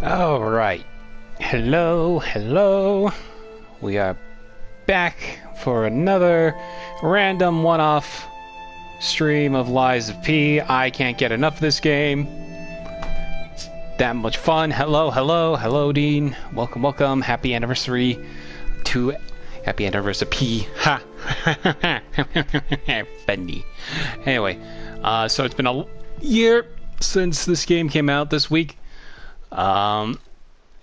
Alright. Hello, hello. We are back for another random one-off stream of Lies of P. I can't get enough of this game. It's that much fun. Hello, hello, hello, Dean. Welcome, welcome. Happy anniversary to... Happy anniversary P. Ha! Bendy. Anyway, so it's been a year since this game came out this week.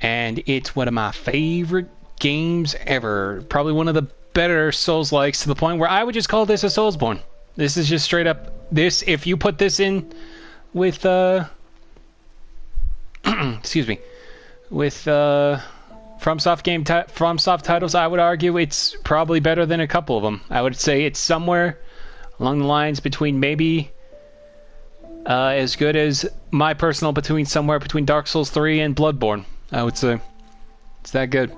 And it's one of my favorite games ever. Probably one of the better Souls-likes, to the point where I would just call this a Soulsborne. This is just straight up this. If you put this in with excuse me, with FromSoft titles, I would argue it's probably better than a couple of them. I would say it's somewhere along the lines between maybe as good as my personal somewhere between Dark Souls 3 and Bloodborne. I would say it's that good.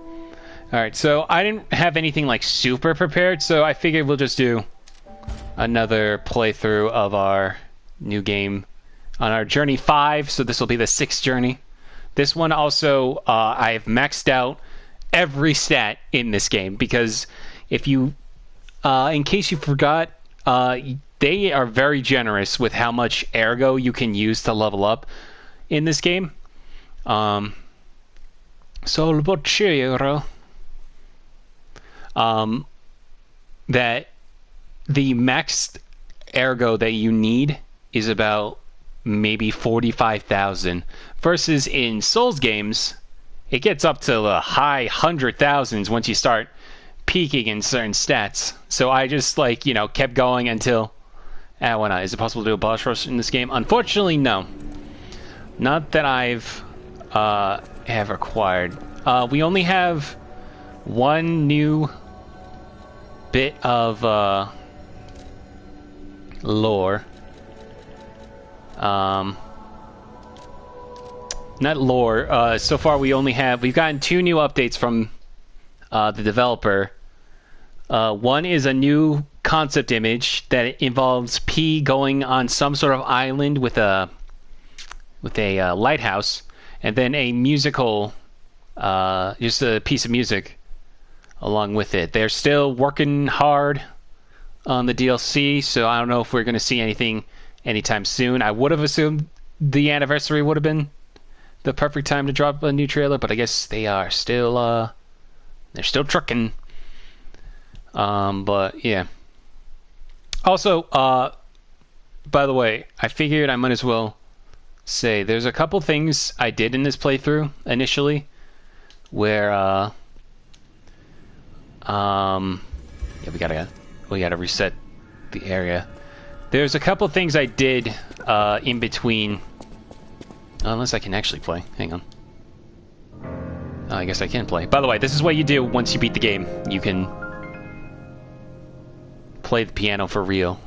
Alright, so I didn't have anything like super prepared, so I figured we'll just do another playthrough of our new game on our Journey 5, so this will be the 6th journey. This one also, I've maxed out every stat in this game, because if you, in case you forgot, they are very generous with how much ergo you can use to level up in this game. So about that the maxed ergo that you need is about maybe 45,000, versus in Souls games it gets up to the high 100,000s once you start peaking in certain stats. So I just kept going until why not? Is it possible to do a boss rush in this game? Unfortunately, no. Not that I've have acquired. We only have one new bit of lore. Not lore. So far, we've gotten 2 new updates from the developer. One is a new concept image that involves P going on some sort of island with a lighthouse, and then a musical, just a piece of music along with it. They're still working hard on the DLC, so I don't know if we're going to see anything anytime soon. I would have assumed the anniversary would have been the perfect time to drop a new trailer, but I guess they are still they're still trucking. But yeah. Also, by the way, I figured I might as well say there's a couple things I did in this playthrough initially where yeah, we gotta reset the area. There's a couple things I did in between, unless I can actually play. Hang on. I guess I can play. By the way, this is what you do once you beat the game. You can play the piano for real.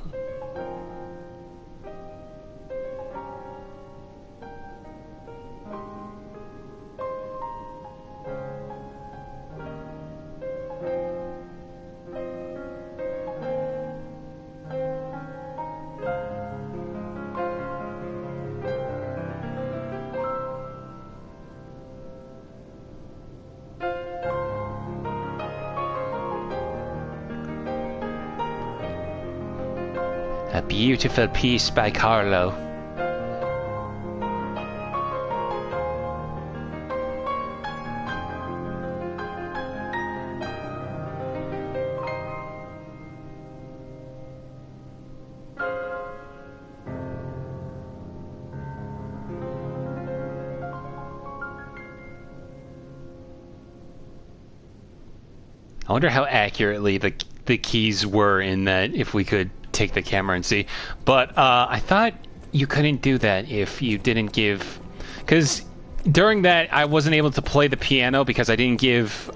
A beautiful piece by Carlo. I wonder how accurately the keys were in that, if we could take the camera and see. But I thought you couldn't do that if you didn't give, because during that I wasn't able to play the piano because I didn't give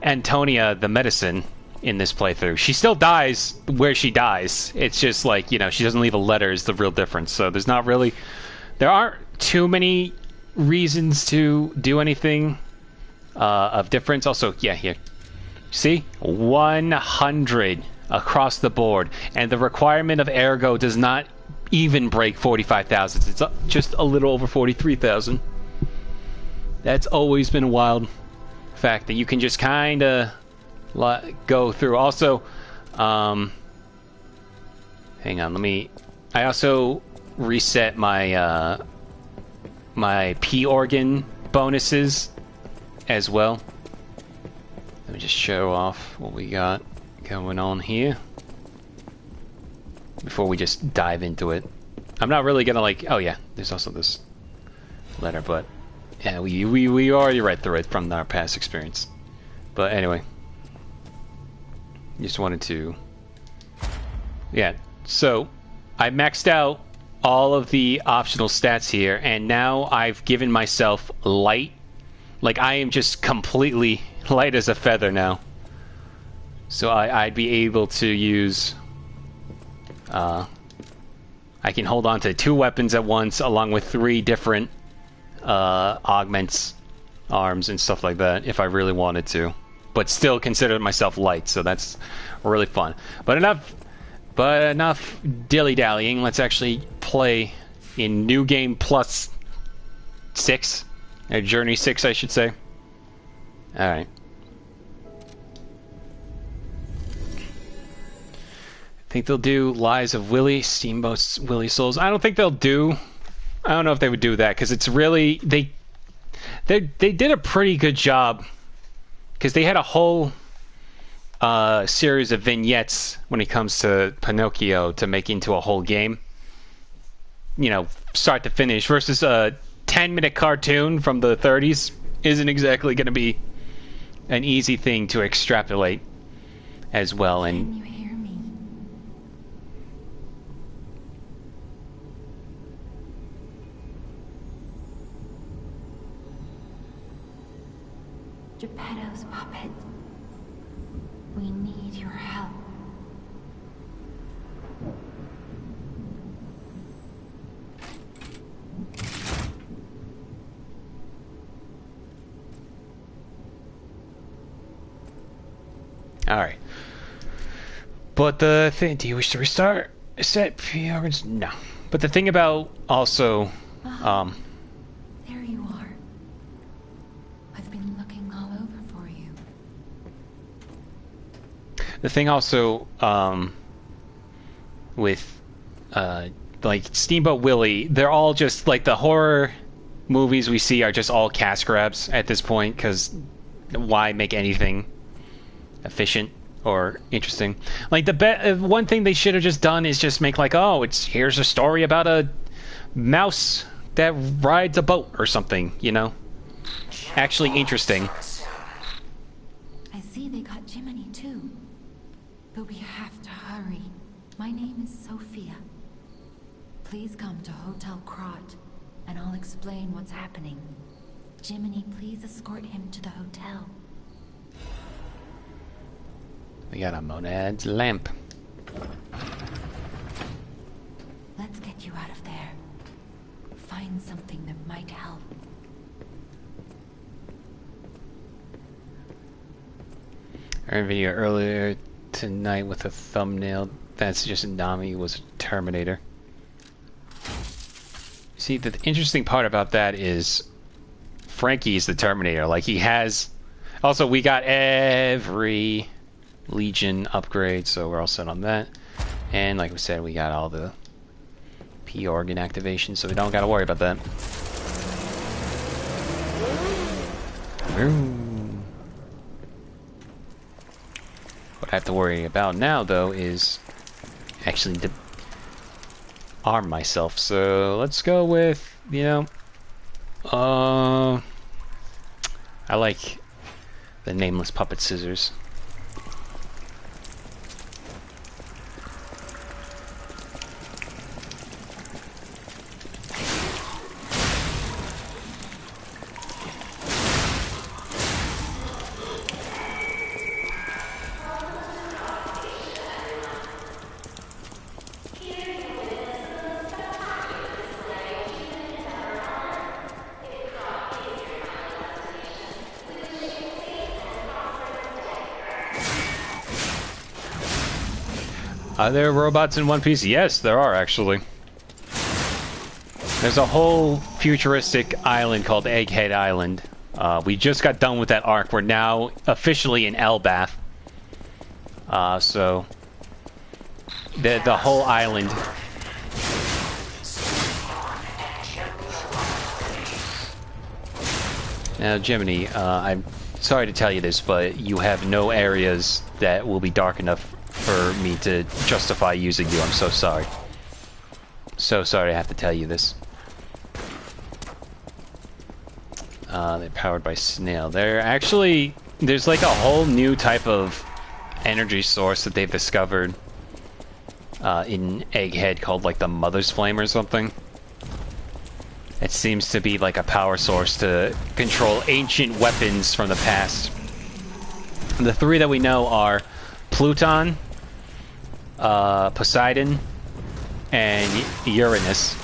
Antonia the medicine in this playthrough. She still dies where she dies. It's just like, she doesn't leave a letter is the real difference. So there aren't too many reasons to do anything of difference. Also, yeah, here, see, 100 across the board, and the requirement of ergo does not even break 45,000. It's just a little over 43,000. That's always been a wild fact that you can just kind of go through. Also, hang on, I also reset my my P organ bonuses as well. Let me just show off what we got going on here before we just dive into it. I'm not really gonna oh yeah, there's also this letter, but yeah, we already read through it from our past experience. But anyway, just wanted to, yeah. So I maxed out all of the optional stats here, and now I've given myself light. Like, I am just completely light as a feather now. So I'd be able to use, I can hold on to 2 weapons at once, along with 3 different augments, arms, and stuff like that, if I really wanted to. But still consider myself light, so that's really fun. But enough dilly-dallying. Let's actually play in New Game Plus 6. Journey 6, I should say. Alright. I think they'll do Lies of Willy, Steamboat's Willy Souls. I don't think they'll do... I don't know if they would do that, because it's really... They did a pretty good job, because they had a whole series of vignettes when it comes to Pinocchio to make into a whole game. You know, start to finish, versus a 10-minute cartoon from the 30s isn't exactly going to be an easy thing to extrapolate as well. And Can you hear me? Geppetto's puppet. We need your help. alright. But the thing, do you wish to restart? Set PRs? No. But the thing about also, There you are. I've been looking all over for you. the thing also, with, like, Steamboat Willie, they're all just, like, the horror movies we see are just all cash grabs at this point, because why make anything efficient or interesting? Like, one thing they should have just done is just make, like, oh, here's a story about a mouse that rides a boat or something, you know? Actually interesting. I see they got Jiminy too. But we have to hurry. My name is Sophia. Please come to Hotel Crot, and I'll explain what's happening. Jiminy, please escort him to the hotel. We got a Monad's lamp. Let's get you out of there. Find something that might help. I heard a video earlier tonight with a thumbnail that's just Nami was a Terminator. See, the interesting part about that is Frankie's the Terminator. Like, he has... Also, we got every Legion upgrade, so we're all set on that. And like we said, we got all the P organ activation, so we don't gotta worry about that. What I have to worry about now, though, is actually arm myself. So let's go with, you know, I like the nameless puppet scissors. Are there robots in One Piece? Yes, there are, actually. There's a whole futuristic island called Egghead Island. We just got done with that arc. We're now officially in Elbath. So the whole island. Now, Jiminy, I'm sorry to tell you this, but you have no areas that will be dark enough for me to justify using you. I'm so sorry. So sorry I have to tell you this. They're powered by snail. There's like a whole new type of energy source that they've discovered in Egghead called like the Mother's Flame or something. It seems to be like a power source to control ancient weapons from the past. The three that we know are Pluton, Poseidon, and Uranus.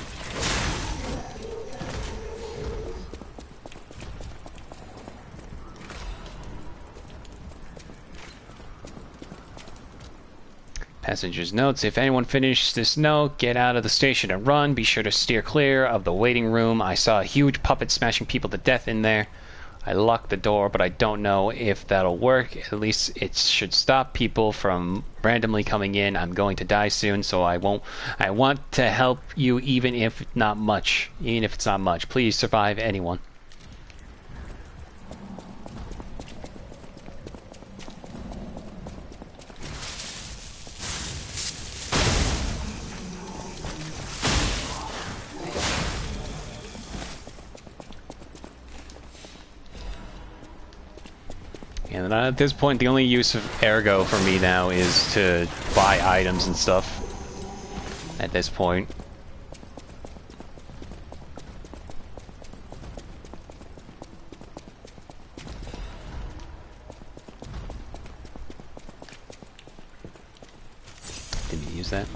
Passenger's notes. If anyone finished this note, get out of the station and run. Be sure to steer clear of the waiting room. I saw a huge puppet smashing people to death in there. I locked the door, but I don't know if that'll work. At least it should stop people from randomly coming in. I'm going to die soon, so I want to help you even if it's not much. Please survive, anyone. And at this point, the only use of Ergo for me now is to buy items and stuff. At this point. Didn't use that.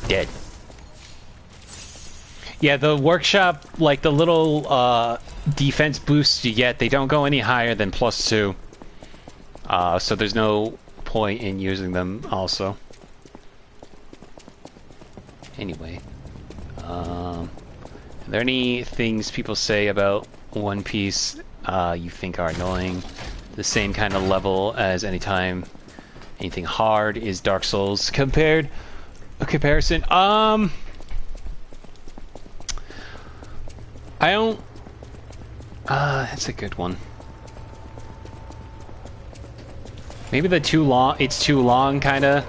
Dead. Yeah, the workshop, like the little defense boosts you get, they don't go any higher than +2. So there's no point in using them also. Anyway. Are there any things people say about One Piece you think are annoying? The same kind of level as anything hard is Dark Souls compared? A comparison? I don't... that's a good one. Maybe the it's too long kind of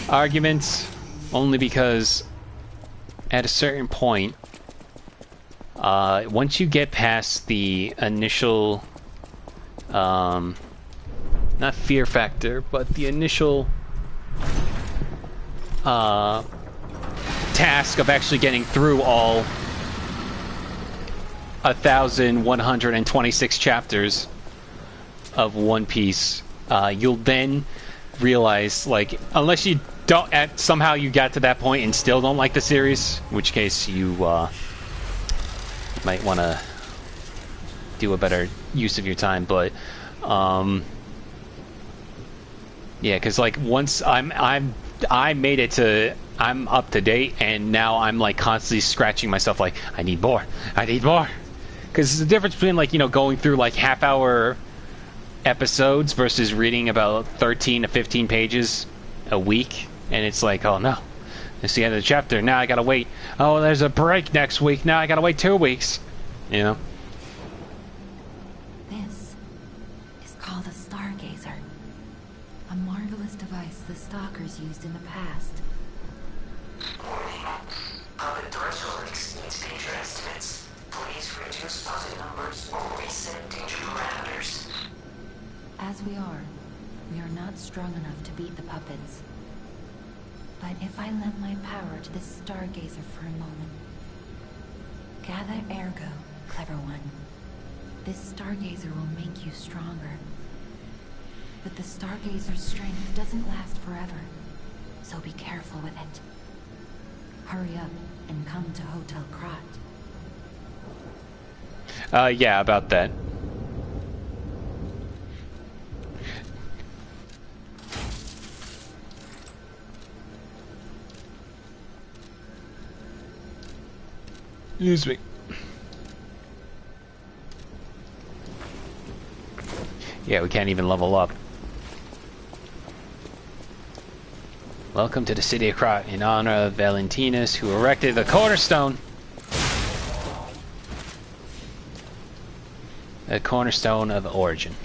arguments, only because at a certain point, once you get past the initial, not fear factor, but the initial task of actually getting through all 1,126 chapters of One Piece, you'll then realize, like, unless you don't, somehow you got to that point and still don't like the series, in which case you might want to do a better use of your time, but yeah, because like once I made it to, I'm up to date, and now I'm like constantly scratching myself like, I need more. Because there's a difference between, like, you know, going through like half-hour episodes versus reading about 13 to 15 pages a week, and it's like, oh no, it's the end of the chapter, now I gotta wait. Oh, there's a break next week, now I gotta wait 2 weeks. You know? This is called a stargazer. A marvelous device the stalkers used in the past. Warning. Puppet threshold exceeds danger estimates. Please reduce puppet numbers or reset danger parameters. As we are not strong enough to beat the puppets. But if I lend my power to this stargazer for a moment. Gather Ergo, clever one. This stargazer will make you stronger. but the Stargazer's strength doesn't last forever. So be careful with it. Hurry up and come to Hotel Krat. Yeah, about that. Excuse me. Yeah, we can't even level up. Welcome to the city of Krat in honor of Valentinus, who erected the cornerstone. The cornerstone of origin.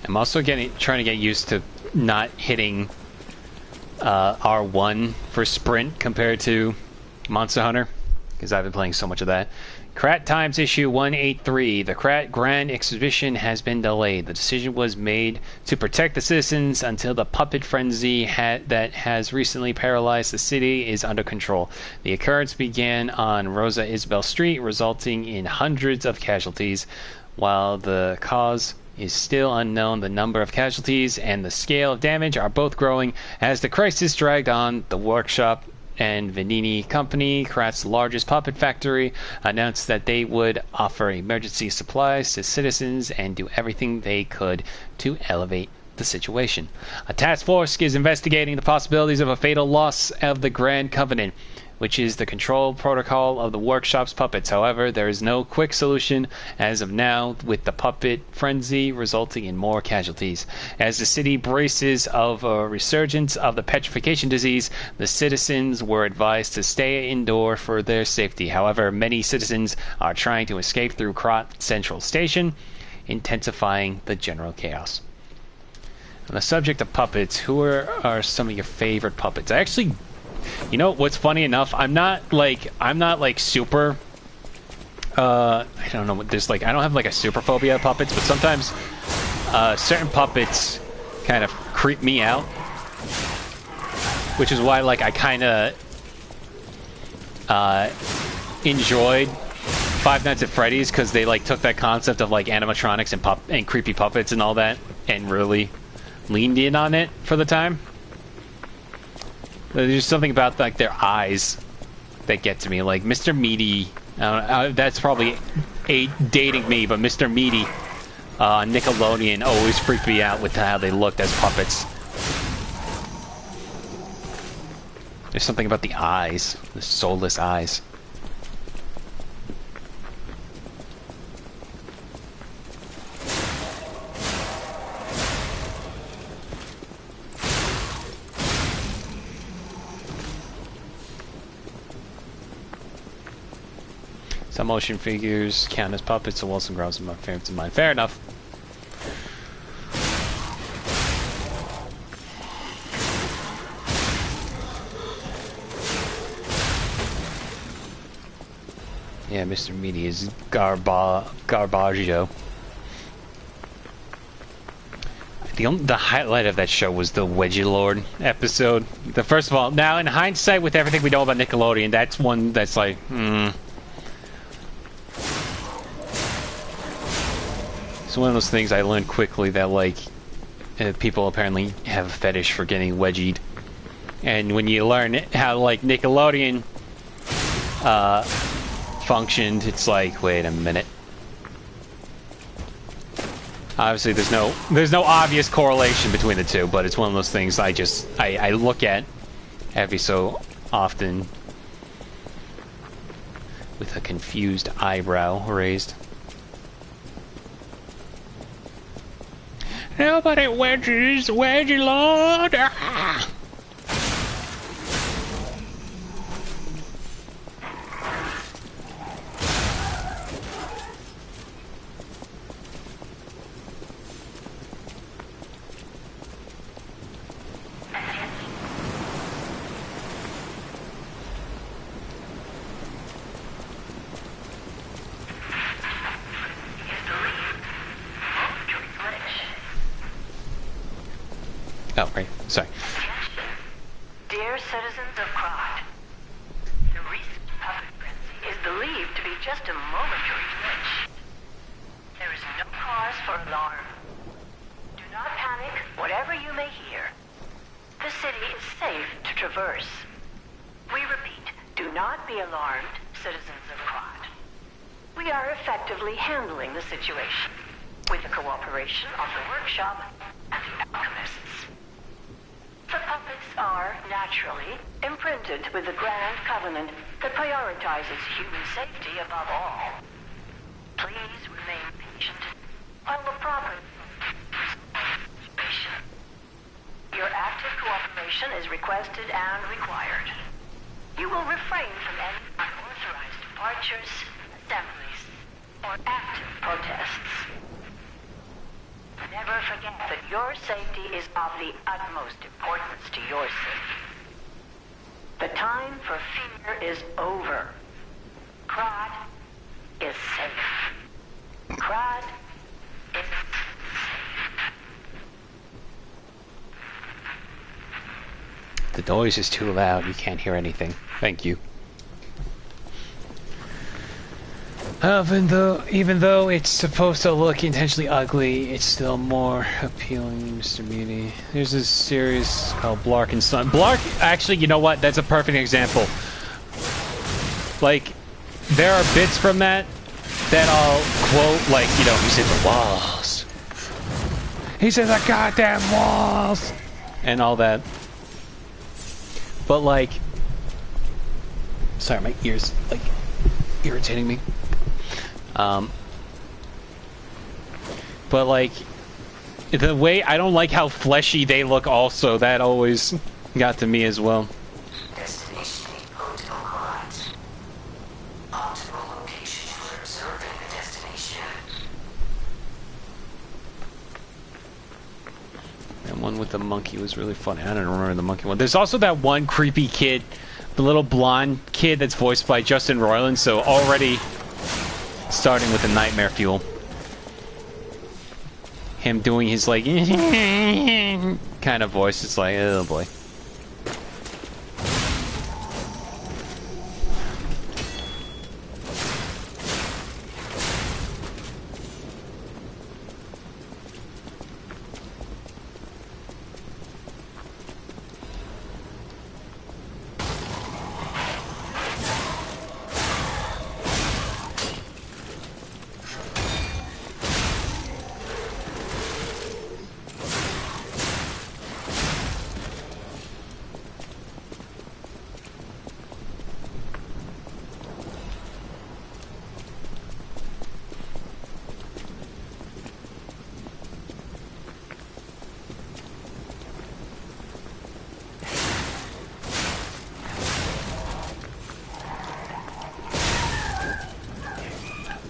I'm also trying to get used to not hitting R1 for sprint compared to Monster Hunter, because I've been playing so much of that. Krat Times issue 183. The Krat Grand Exhibition has been delayed. The decision was made to protect the citizens until the puppet frenzy that has recently paralyzed the city is under control. The occurrence began on Rosa Isabel Street, resulting in hundreds of casualties. While the cause is still unknown, the number of casualties and the scale of damage are both growing as the crisis dragged on. The workshop and Vanini Company, Krat's largest puppet factory, announced that they would offer emergency supplies to citizens and do everything they could to elevate the situation. A task force is investigating the possibilities of a fatal loss of the Grand Covenant, which is the control protocol of the workshop's puppets. However, there is no quick solution as of now, with the puppet frenzy resulting in more casualties. As the city braces of a resurgence of the petrification disease, the citizens were advised to stay indoor for their safety. However, many citizens are trying to escape through Krat Central Station, intensifying the general chaos. On the subject of puppets, who are some of your favorite puppets? I actually, you know what's funny enough, I'm not like super I don't know, there's like, I don't have like a super phobia of puppets, but sometimes certain puppets kind of creep me out, which is why like I kind of enjoyed Five Nights at Freddy's, because they like took that concept of like animatronics and creepy puppets and all that and really leaned in on it for the time. There's just something about like their eyes that get to me. Like Mr. Meaty, that's probably dating me, but Mr. Meaty on Nickelodeon always freaked me out with how they looked as puppets. There's something about the eyes, the soulless eyes. Some motion figures count as puppets, so Wilson Groves are my favorites of mine. Fair enough. Yeah, Mr. Meaty is Garbaggio. The highlight of that show was the Wedgie Lord episode. First of all, now in hindsight, with everything we know about Nickelodeon, that's one that's like, It's one of those things I learned quickly that, like, people apparently have a fetish for getting wedgied. And when you learn how, like, Nickelodeon functioned, it's like, wait a minute. Obviously, there's no obvious correlation between the two, but it's one of those things I look at every so often with a confused eyebrow raised. Nobody wedges, Wedgie Lord! Ah! Oh, right. Sorry. Dear citizens of Krod, the recent puppet frenzy is believed to be just a momentary glitch. There is no cause for alarm. Do not panic, whatever you may hear. The city is safe to traverse. We repeat, do not be alarmed, citizens of Krod. We are effectively handling the situation with the cooperation of the workshop and the alchemists. The puppets are, naturally, imprinted with the grand covenant that prioritizes human safety above all. Please remain patient while the proper situation. Your active cooperation is requested and required. You will refrain from any unauthorized departures, assemblies, or active protests. Never forget that your safety is of the utmost importance to your city. The time for fear is over. Krod is safe. Krod is safe. The noise is too loud. You can't hear anything. Thank you. Even though it's supposed to look intentionally ugly, it's still more appealing, Mr. Meany. There's this series called Blark and Son. Blark, actually, you know what? That's a perfect example. Like, there are bits from that I'll quote, like, you know, he said the walls. He said the goddamn walls! And all that. But, like... Sorry, my ears, like, irritating me. But like, the way, I don't like how fleshy they look also, that always got to me as well. Destination Hotel Krod. Optimal location for observing the destination. That one with the monkey was really funny. I don't remember the monkey one. There's also that one creepy kid, the little blonde kid that's voiced by Justin Roiland, so already starting with the nightmare fuel. Him doing his like kind of voice, it's like, oh boy.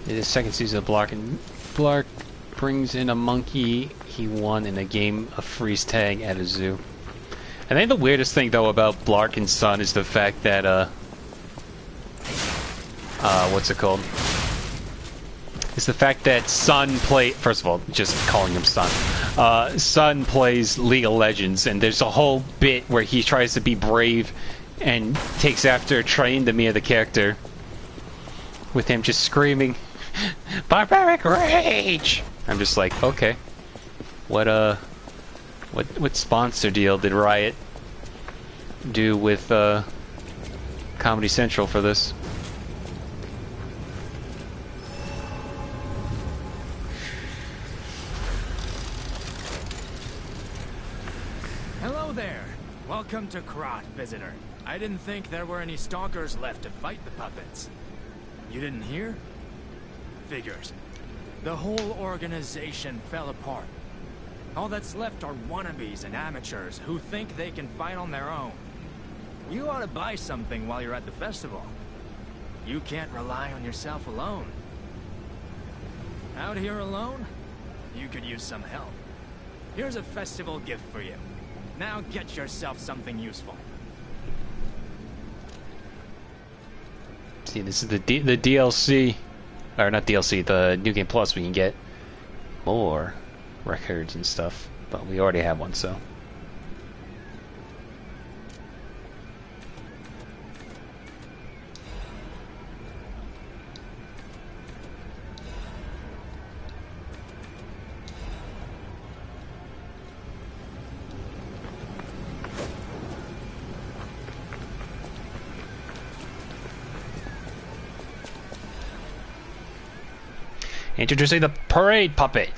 The second season of Blark, and Blark brings in a monkey he won in a game of freeze tag at a zoo. I think the weirdest thing though about Blark and Son is the fact that what's it called? It's the fact that Son first of all, just calling him Son. Son plays League of Legends, and there's a whole bit where he tries to be brave and takes after Train, the Mia the character, with him just screaming barbaric rage. I'm just like, okay, what sponsor deal did Riot do with Comedy Central for this? Hello there. Welcome to Krod, visitor. I didn't think there were any stalkers left to fight the puppets. You didn't hear? Figures. The whole organization fell apart. All that's left are wannabes and amateurs who think they can fight on their own. You ought to buy something while you're at the festival. You can't rely on yourself alone. Out here alone? You could use some help. Here's a festival gift for you. Now get yourself something useful. See, this is the DLC, or not DLC, the New Game Plus. We can get more records and stuff, but we already have one, so. Introducing the parade puppet.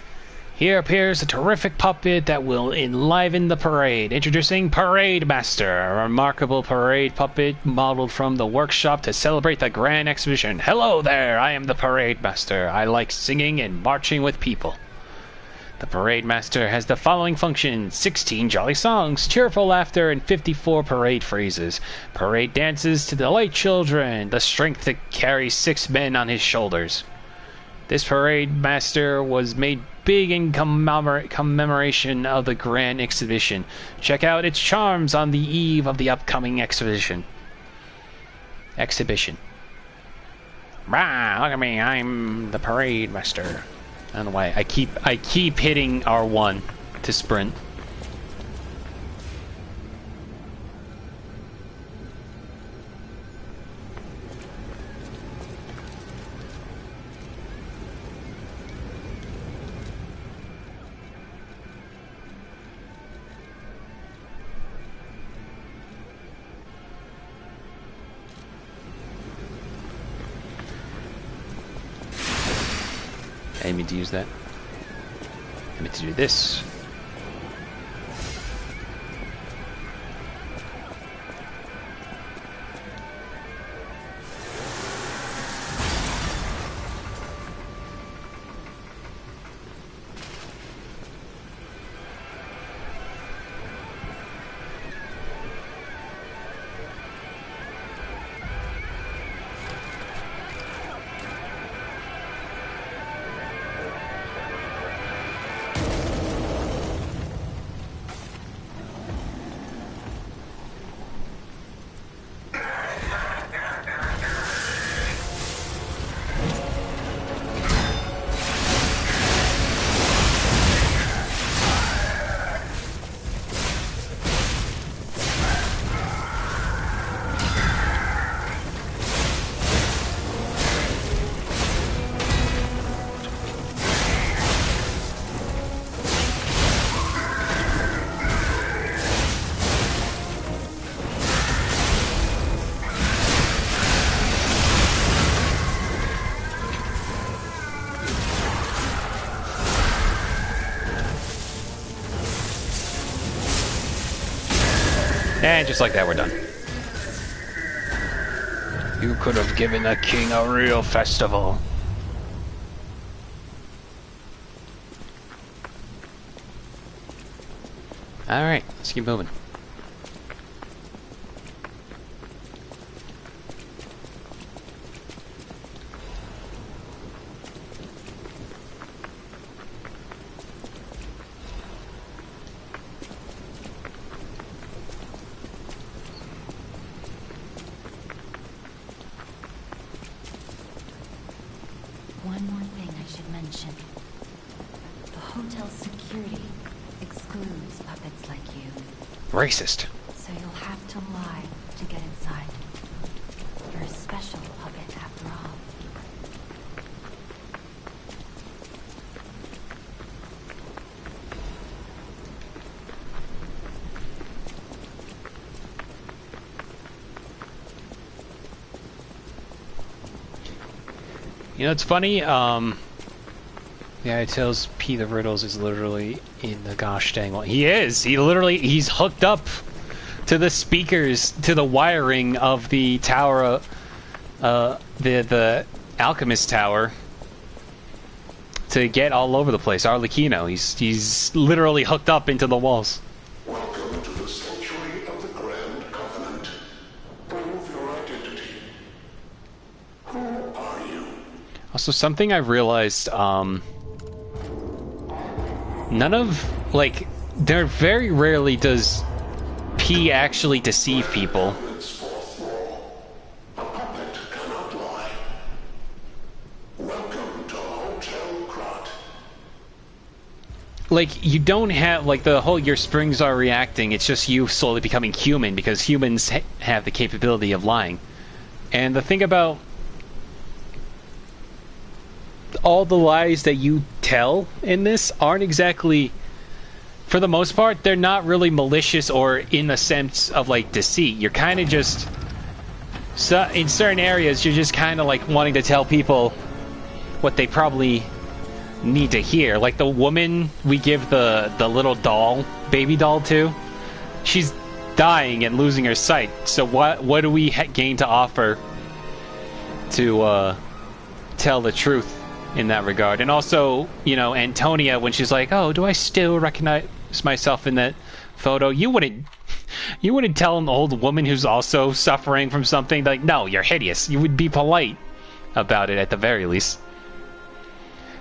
Here appears a terrific puppet that will enliven the parade. Introducing Parade Master, a remarkable parade puppet modeled from the workshop to celebrate the grand exhibition. Hello there, I am the Parade Master. I like singing and marching with people. The Parade Master has the following functions: 16 jolly songs, cheerful laughter, and 54 parade phrases. Parade dances to delight children, the strength to carry 6 men on his shoulders. This Parade Master was made big in commemoration of the grand exhibition. Check out its charms on the eve of the upcoming exhibition. Rah, look at me, I'm the Parade Master. I don't know why. I keep hitting R1 to sprint. I didn't mean to use that. I meant to do this. And just like that, we're done. You could have given the king a real festival. Alright, let's keep moving. One more thing I should mention. The hotel's security excludes puppets like you. Racist. So you'll have to lie to get inside. You're a special puppet after all. You know, it's funny, the guy who tells P the riddles is literally in the gosh dang one. He is! He's hooked up to the speakers, to the wiring of the tower, the Alchemist Tower, to get all over the place. Arlecchino, he's literally hooked up into the walls. Welcome to the sanctuary of the Grand Covenant. Prove your identity. Who are you? Also, something I've realized, none of, like, there very rarely does P actually deceive people. Its fourth law. A puppet cannot lie. Welcome to Hotel Krat. Like, you don't have, like, the whole your springs are reacting, it's just you slowly becoming human, because humans have the capability of lying. And the thing about all the lies that you tell in this aren't exactly, for the most part, they're not really malicious or in a sense of, like, deceit. You're kind of just, so in certain areas, you're just kind of, like, wanting to tell people what they probably need to hear. Like the woman we give the little doll, baby doll to, she's dying and losing her sight. So what do we gain to offer to tell the truth in that regard? And also, you know, Antonia, when she's like, "Oh, do I still recognize myself in that photo?" You wouldn't tell an old woman who's also suffering from something like, "No, you're hideous." You would be polite about it at the very least.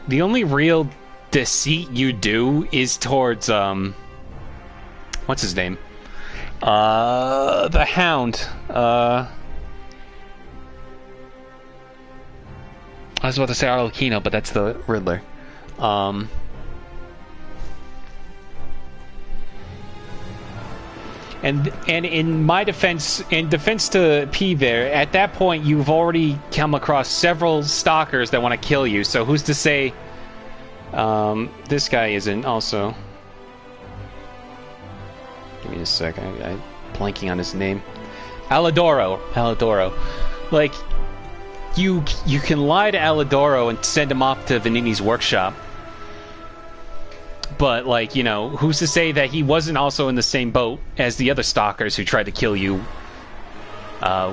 The only real deceit you do is towards what's his name? The Hound. I was about to say Arlecchino, but that's the Riddler. And in my defense, in defense to P there, at that point you've already come across several stalkers that want to kill you, so who's to say this guy isn't also. Give me a sec, I'm blanking on his name. Alidoro. Like, you can lie to Alidoro and send him off to Vanini's workshop. But, like, you know, who's to say that he wasn't also in the same boat as the other stalkers who tried to kill you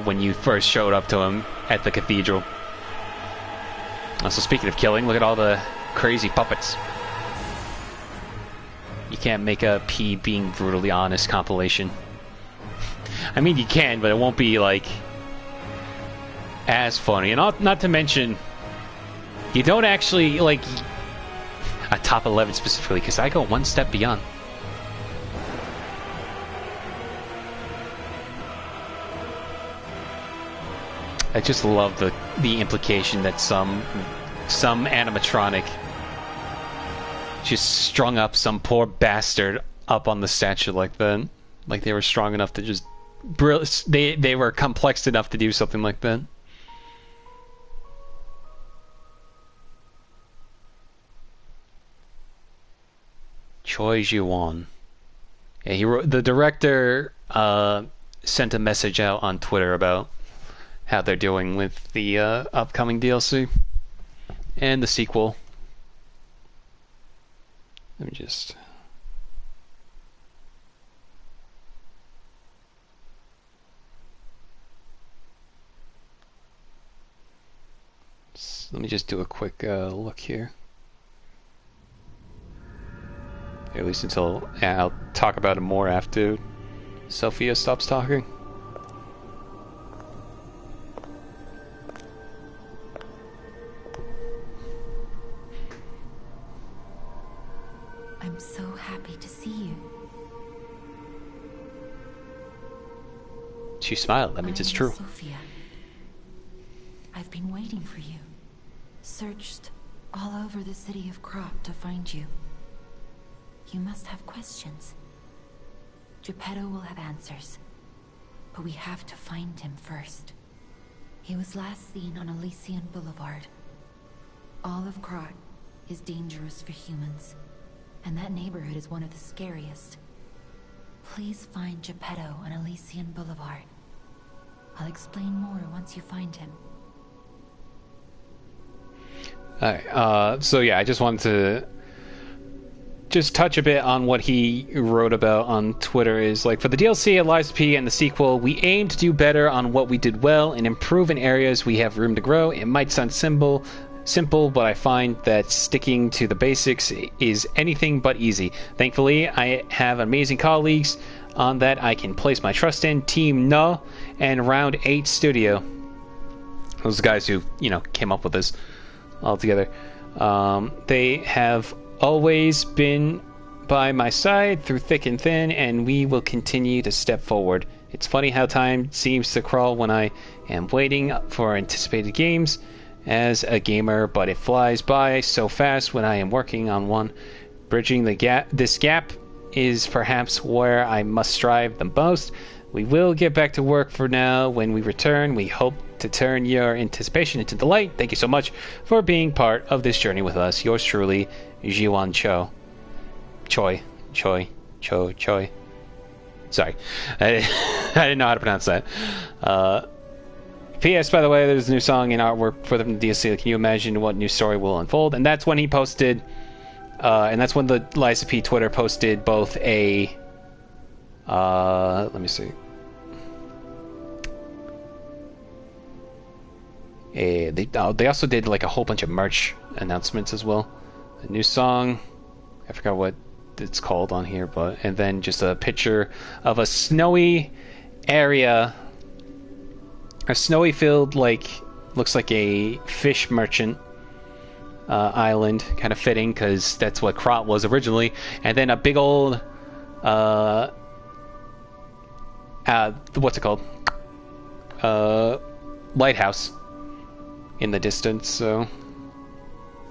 when you first showed up to him at the cathedral? Also, speaking of killing, look at all the crazy puppets. You can't make a P being brutally honest compilation. I mean, you can, but it won't be, like, as funny. And not to mention, you don't actually, like... a top 11 specifically, because I go one step beyond. I just love the implication that some animatronic just strung up some poor bastard up on the statue like that. Like they were strong enough to just... They were complex enough to do something like that. Choi Ji-won. Yeah, he wrote, the director sent a message out on Twitter about how they're doing with the upcoming DLC and the sequel. Let me just... Let me just do a quick look here. At least until... Yeah, I'll talk about it more after Sophia stops talking. I'm so happy to see you. She smiled. That means it's true. Sophia. I've been waiting for you. Searched all over the city of Krop to find you. You must have questions. Geppetto will have answers. But we have to find him first. He was last seen on Elysian Boulevard. All of Krot is dangerous for humans. And that neighborhood is one of the scariest. Please find Geppetto on Elysian Boulevard. I'll explain more once you find him. Alright, so yeah, I just wanted to just touch a bit on what he wrote about on Twitter. Is like, for the DLC, Eliza P, and the sequel, we aim to do better on what we did well and improve in areas we have room to grow. It might sound simple, but I find that sticking to the basics is anything but easy. Thankfully, I have amazing colleagues on that I can place my trust in. Team No and Round 8 Studio. Those guys who, you know, came up with this all together. They have always been by my side through thick and thin, and we will continue to step forward. It's funny how time seems to crawl when I am waiting for anticipated games as a gamer, but it flies by so fast when I am working on one. Bridging the gap, this gap is perhaps where I must strive the most. We will get back to work for now. When we return, we hope to turn your anticipation into delight. Thank you so much for being part of this journey with us. Yours truly, Jiwon Cho. Choi. Sorry. I didn't know how to pronounce that. P.S. By the way, there's a new song and artwork for the DLC. Can you imagine what new story will unfold? And that's when he posted, and that's when the Liza P Twitter posted both a, let me see. They also did like a whole bunch of merch announcements as well. A new song, I forgot what it's called on here, but and then just a picture of a snowy area, a snowy field, like looks like a fish merchant island, kind of fitting because that's what Krot was originally, and then a big old what's it called, lighthouse in the distance. So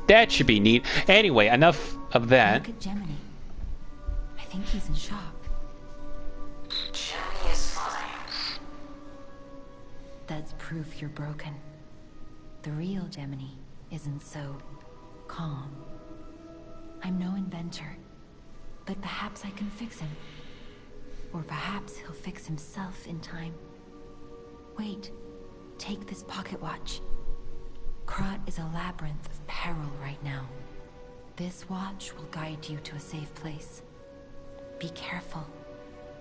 that should be neat. Anyway, enough of that. Look at Gemini. I think he's in shock. Gemini is fine. That's proof you're broken. The real Gemini isn't so calm. I'm no inventor, but perhaps I can fix him. Or perhaps he'll fix himself in time. Wait, take this pocket watch. Krot is a labyrinth of peril right now. This watch will guide you to a safe place. Be careful,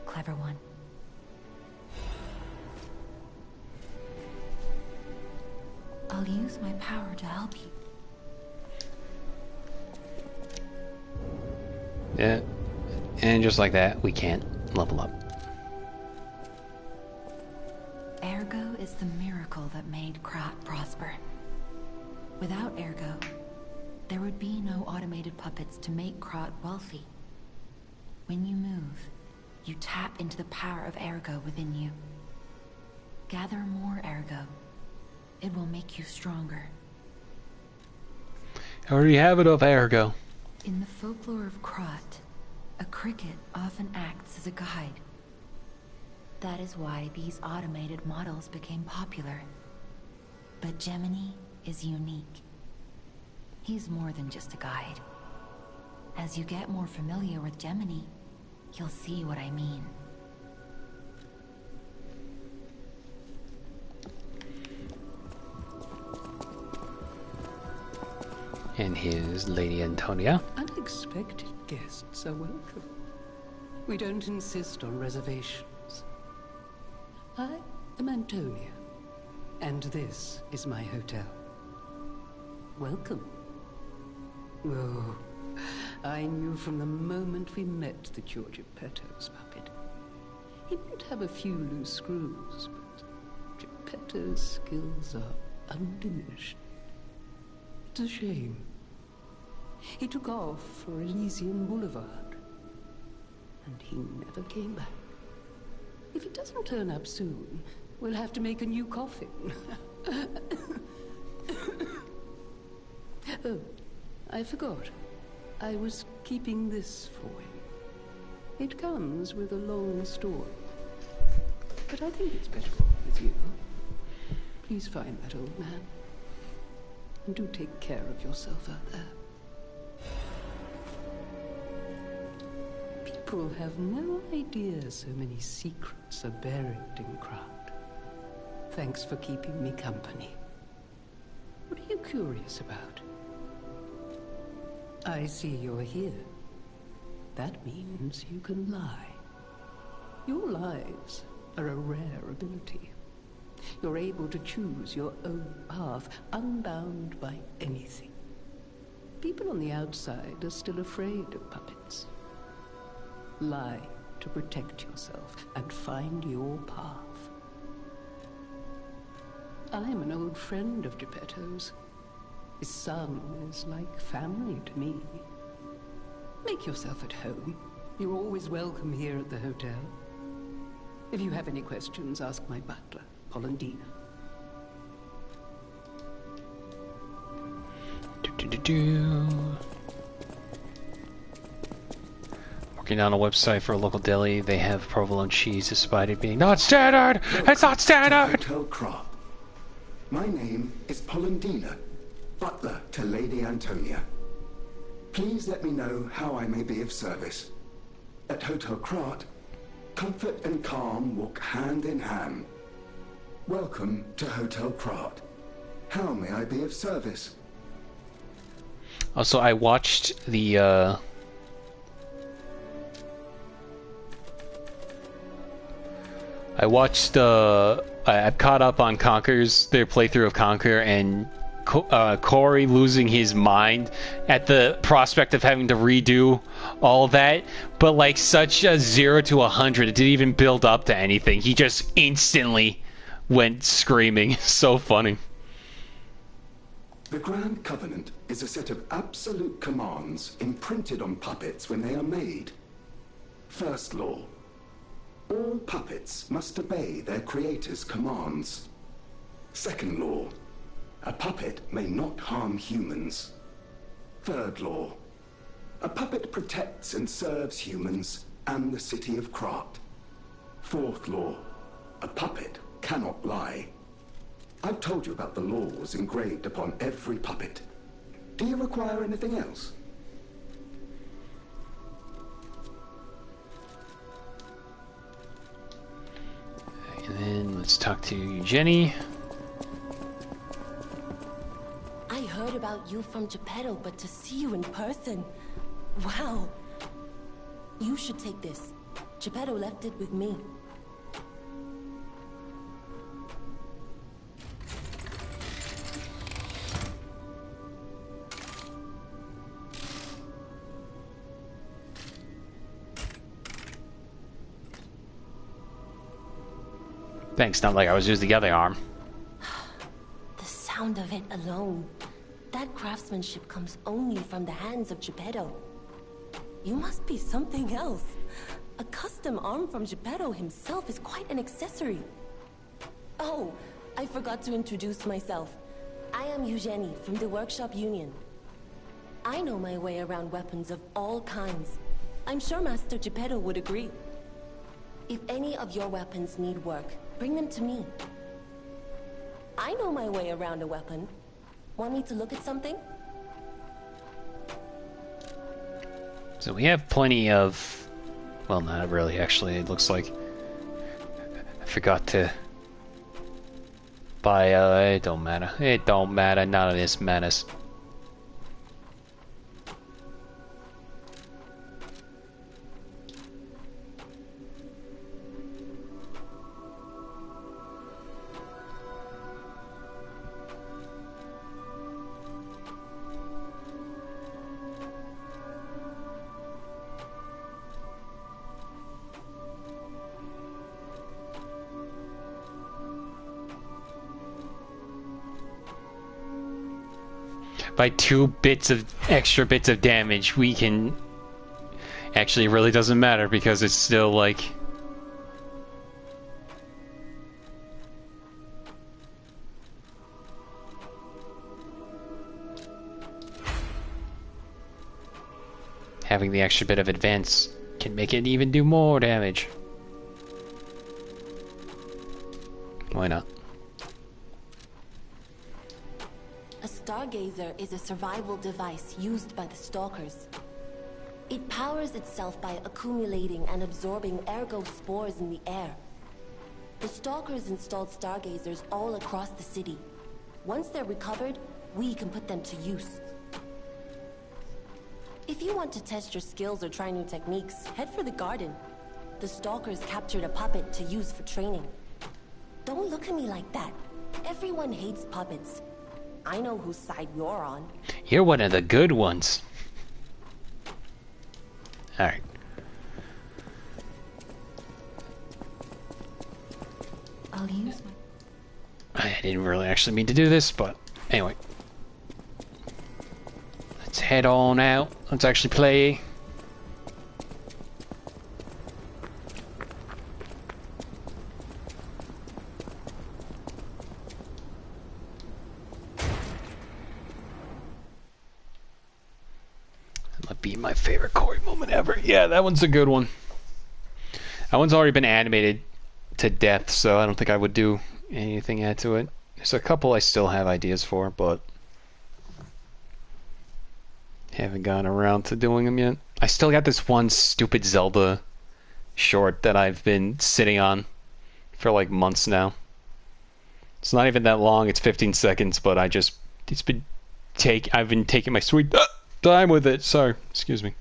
clever one. I'll use my power to help you. Yeah, and just like that, we can't level up. Ergo is the miracle that made Krot prosper. Without Ergo, there would be no automated puppets to make Krot wealthy. When you move, you tap into the power of Ergo within you. Gather more Ergo. It will make you stronger. I already have it of Ergo. In the folklore of Krot, a cricket often acts as a guide. That is why these automated models became popular. But Gemini is unique. He's more than just a guide. As you get more familiar with Gemini, you'll see what I mean. And here's Lady Antonia. Unexpected guests are welcome. We don't insist on reservations. I am Antonia, and this is my hotel. Welcome. Oh, I knew from the moment we met that you're Geppetto's puppet. He might have a few loose screws, but Geppetto's skills are undiminished. It's a shame. He took off for Elysian Boulevard, and he never came back. If he doesn't turn up soon, we'll have to make a new coffin. Oh, I forgot. I was keeping this for him. It comes with a long story, but I think it's better off with you. Please find that old man, and do take care of yourself out there. People have no idea so many secrets are buried in Krot. Thanks for keeping me company. What are you curious about? I see you're here. That means you can lie. Your lives are a rare ability. You're able to choose your own path, unbound by anything. People on the outside are still afraid of puppets. Lie to protect yourself and find your path. I'm an old friend of Geppetto's. His son is like family to me. Make yourself at home. You're always welcome here at the hotel. If you have any questions, ask my butler, Polendina. Working on a website for a local deli. They have provolone cheese despite it being not standard. It's not standard. Hotel Krot. My name is Polendina, butler to Lady Antonia. Please let me know how I may be of service. At Hotel Krot, comfort and calm walk hand in hand. Welcome to Hotel Krat. How may I be of service? Also, I watched the I'm caught up on their playthrough of Conquer, and Corey losing his mind at the prospect of having to redo all that, but like such a 0 to 100, it didn't even build up to anything. He just instantly went screaming. So funny. The Grand Covenant is a set of absolute commands imprinted on puppets when they are made. First law. All puppets must obey their creator's commands. Second law. A puppet may not harm humans. Third law. A puppet protects and serves humans and the city of Krat. Fourth law. A puppet cannot lie. I've told you about the laws engraved upon every puppet. Do you require anything else? And then let's talk to Jenny. I heard about you from Geppetto, but to see you in person... Wow. You should take this. Geppetto left it with me. Thanks, not like I was using the other arm. The sound of it alone. That craftsmanship comes only from the hands of Geppetto. You must be something else. A custom arm from Geppetto himself is quite an accessory. Oh, I forgot to introduce myself. I am Eugenie from the Workshop Union. I know my way around weapons of all kinds. I'm sure Master Geppetto would agree. If any of your weapons need work, bring them to me. I know my way around a weapon. Want me to look at something? So we have plenty of... Well, not really, actually. It looks like I forgot to buy... it don't matter. It don't matter. None of this matters. By 2 extra bits of damage, we can... Actually, it really doesn't matter because it's still like... Having the extra bit of advance can make it even do more damage. Why not? A stargazer is a survival device used by the stalkers. It powers itself by accumulating and absorbing ergo spores in the air. The stalkers installed stargazers all across the city. Once they're recovered, we can put them to use. If you want to test your skills or try new techniques, head for the garden. The stalkers captured a puppet to use for training. Don't look at me like that. Everyone hates puppets. I know whose side you're on. You're one of the good ones. Alright. I'll use my... I didn't really actually mean to do this, but anyway. Let's head on out. Let's actually play. That might be my favorite Corey moment ever. Yeah, that one's a good one. That one's already been animated to death, so I don't think I would do anything add to it. There's a couple I still have ideas for, but haven't gone around to doing them yet. I still got this one stupid Zelda short that I've been sitting on for like months now. It's not even that long. It's 15 seconds, but I've been taking my sweet time with it. Sorry, excuse me.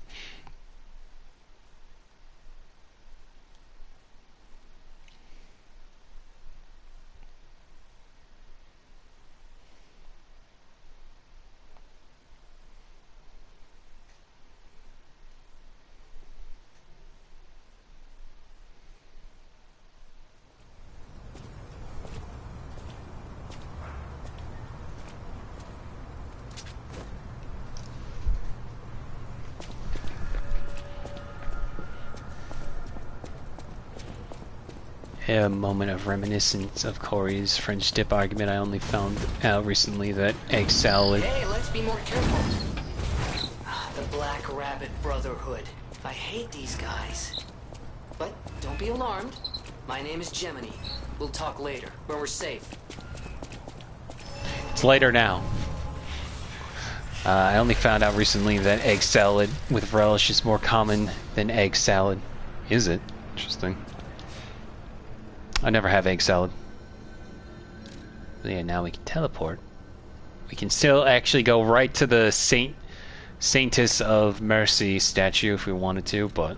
A moment of reminiscence of Corey's French dip argument. I only found out recently that egg salad. Hey, let's be more careful. The Black Rabbit Brotherhood. I hate these guys. But don't be alarmed. My name is Gemini. We'll talk later, when we're safe. It's later now. I only found out recently that egg salad with relish is more common than egg salad. Is it? Interesting. I never have egg salad. But yeah, now we can teleport. We can still actually go right to the Saintess of Mercy statue if we wanted to, but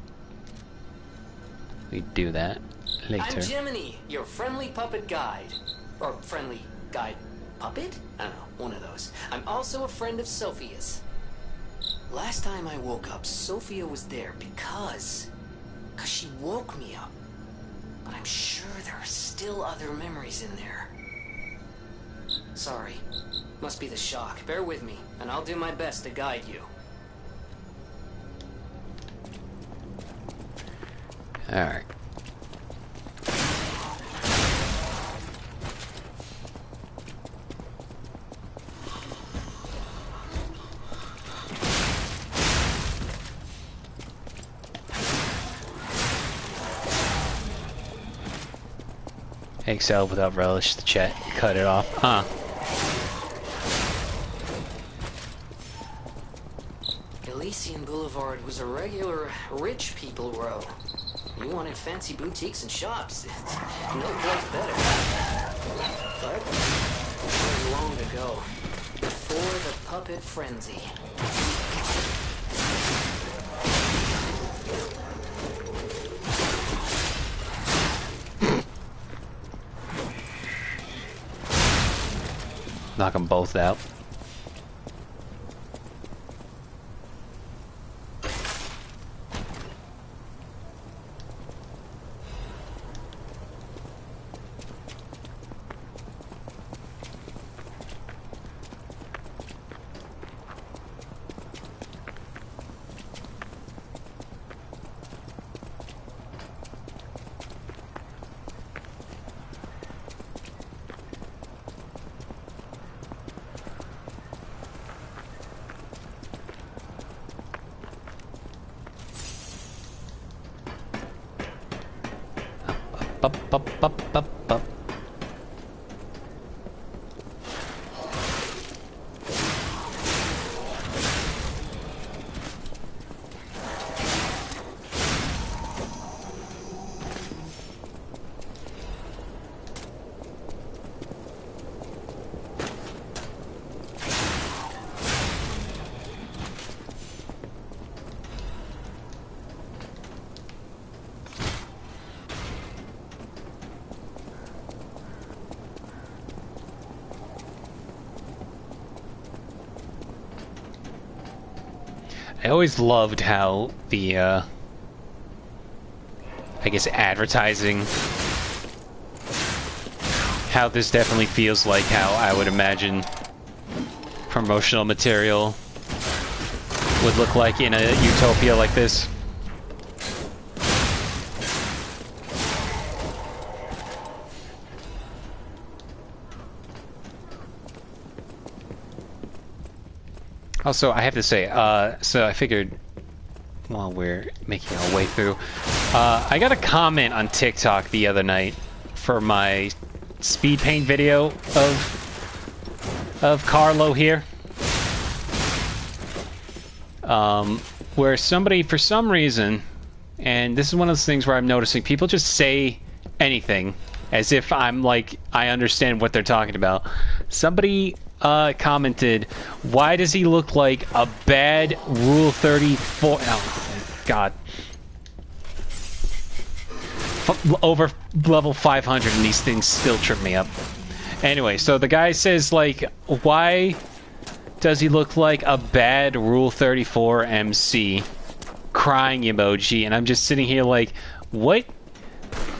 we'd do that later. I'm Gemini, your friendly puppet guide. Or friendly guide puppet? I don't know, one of those. I'm also a friend of Sophia's. Last time I woke up, Sophia was there because she woke me up. But I'm sure there are still other memories in there. Sorry. Must be the shock. Bear with me, and I'll do my best to guide you. Alright. Egg salad without relish, the chat cut it off. Huh. Elysian Boulevard was a regular rich people row. You wanted fancy boutiques and shops. No place better. But it was long ago, before the puppet frenzy. Knock them both out. Up. I always loved how the, I guess advertising, how this definitely feels like how I would imagine promotional material would look like in a utopia like this. Also, I have to say, so I figured while we're making our way through, I got a comment on TikTok the other night for my speed paint video of Carlo here, where somebody, for some reason, and this is one of those things where I'm noticing people just say anything as if I'm like I understand what they're talking about. Somebody commented, "Why does he look like a bad Rule 34?" Oh, God. Over level 500 and these things still trip me up. Anyway, so the guy says, like, why does he look like a bad Rule 34 MC? Crying emoji. And I'm just sitting here like, what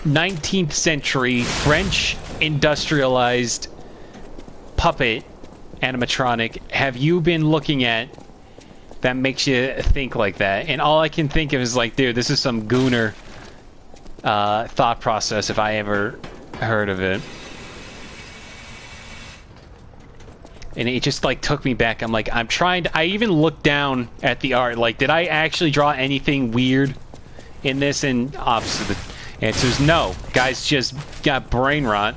19th century French industrialized puppet animatronic have you been looking at that makes you think like that? And all I can think of is like, dude, this is some gooner thought process if I ever heard of it. And it just like took me back. I'm like, I even looked down at the art, like, did I actually draw anything weird in this? And obviously the answer is no. Guys just got brain rot.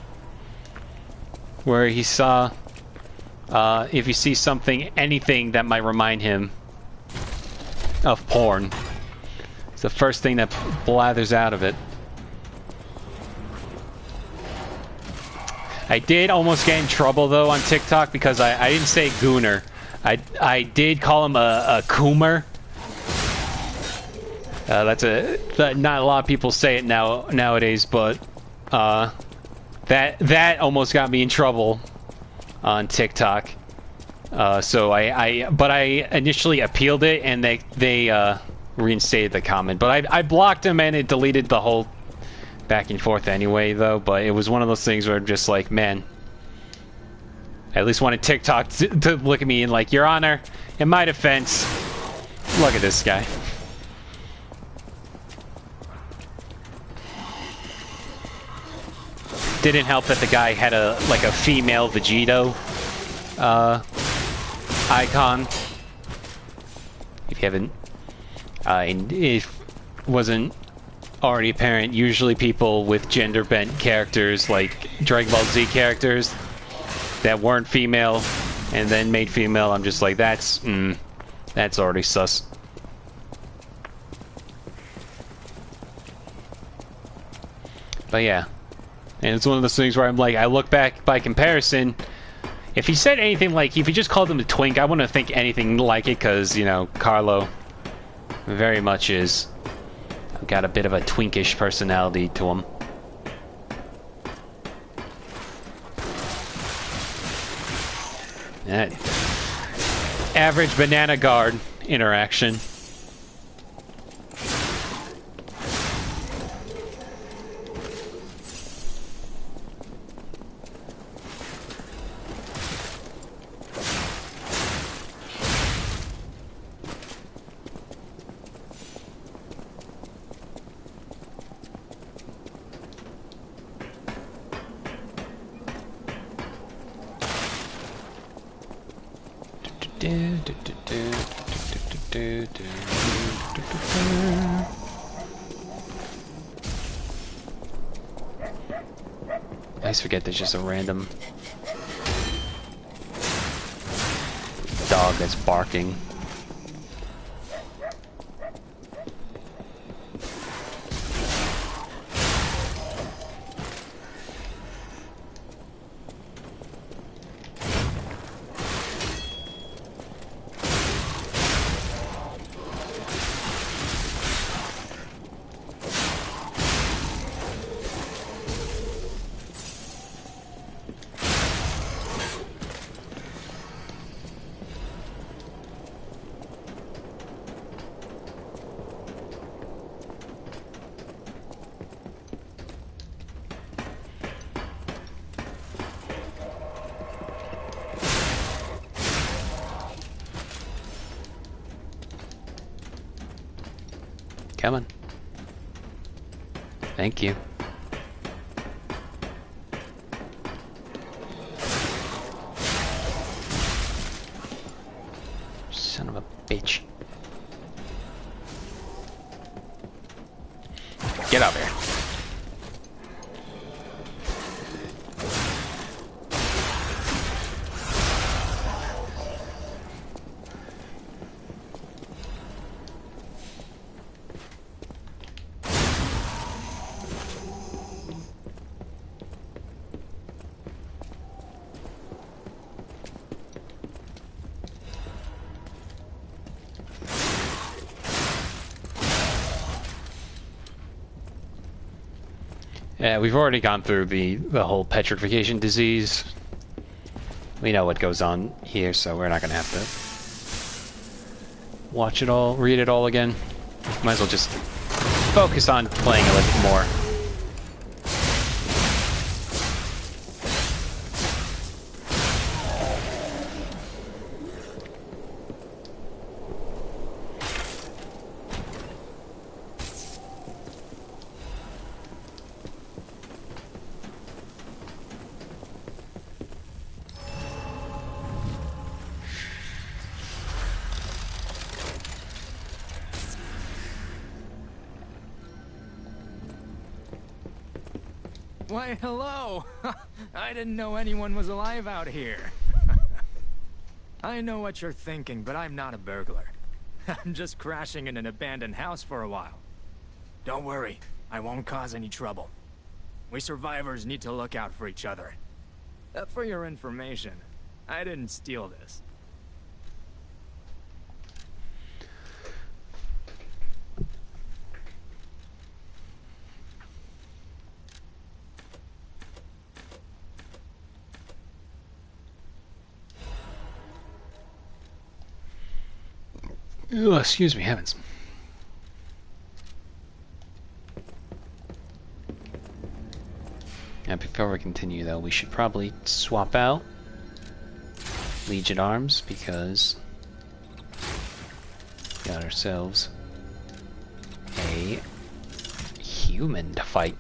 Where he saw, if you see something, anything that might remind him of porn, it's the first thing that blathers out of it. I did almost get in trouble though on TikTok because I didn't say gooner. I did call him a coomer. Not a lot of people say it nowadays, but that almost got me in trouble on TikTok. So I initially appealed it and they reinstated the comment, but I blocked him and it deleted the whole back and forth anyway, though. But it was one of those things where I'm just like, man, I at least wanted TikTok to look at me and like, Your Honor, in my defense, look at this guy. Didn't help that the guy had a female Vegito icon. If you haven't, and if wasn't already apparent, usually people with gender bent characters like Dragon Ball Z characters that weren't female and then made female, I'm just like, that's already sus. But yeah, and it's one of those things where I'm like, I look back by comparison. If he said anything like, if he just called him a twink, I wouldn't think anything like it, because, you know, Carlo very much is got a bit of a twinkish personality to him. That average banana guard interaction. I always forget there's just a random dog that's barking. Come on. Thank you. Son of a bitch. Get out there. Yeah, we've already gone through the whole petrification disease. We know what goes on here, so we're not gonna have to watch it all, read it all again. Might as well just focus on playing a little bit more. Why, hello! I didn't know anyone was alive out here. I know what you're thinking, but I'm not a burglar. I'm just crashing in an abandoned house for a while. Don't worry, I won't cause any trouble. We survivors need to look out for each other. For your information, I didn't steal this. Ugh, excuse me, heavens. And before we continue, though, we should probably swap out Legion arms, because we got ourselves a human to fight.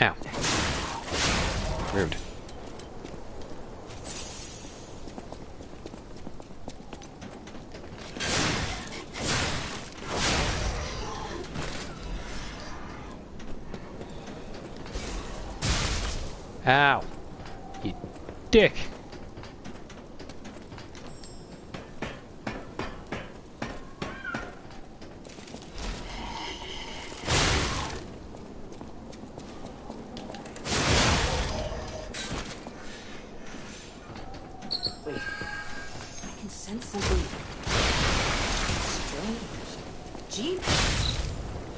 Ow. Rude. Ow. You dick. Wait, I can sense something strange. Jeep?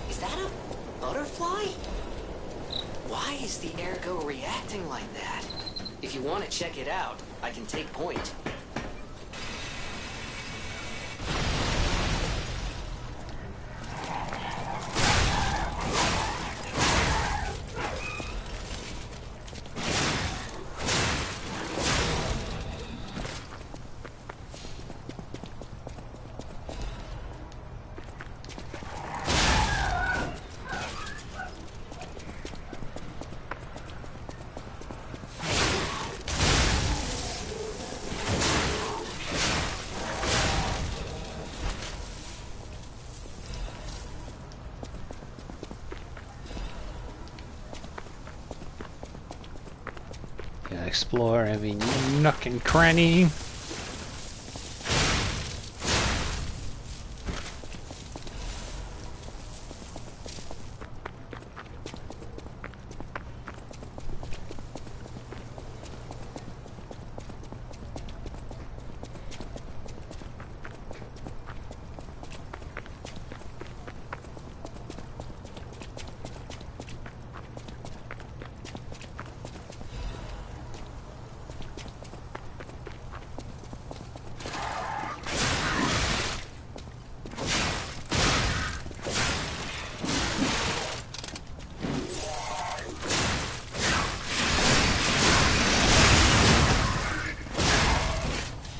Is that a butterfly? Why is the Ergo reacting like that? If you want to check it out, I can take point. Gonna explore every nook and cranny.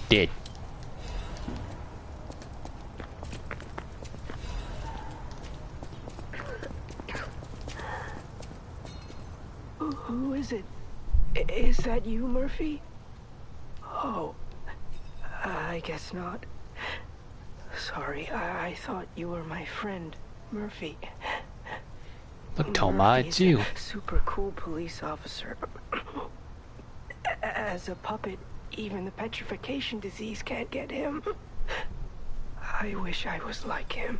Dead. Who is it? Is that you, Murphy? Oh, I guess not. Sorry, I thought you were my friend, Murphy. Look, Toma, it's you. Super cool police officer. As a puppet, even the petrification disease can't get him. I wish I was like him.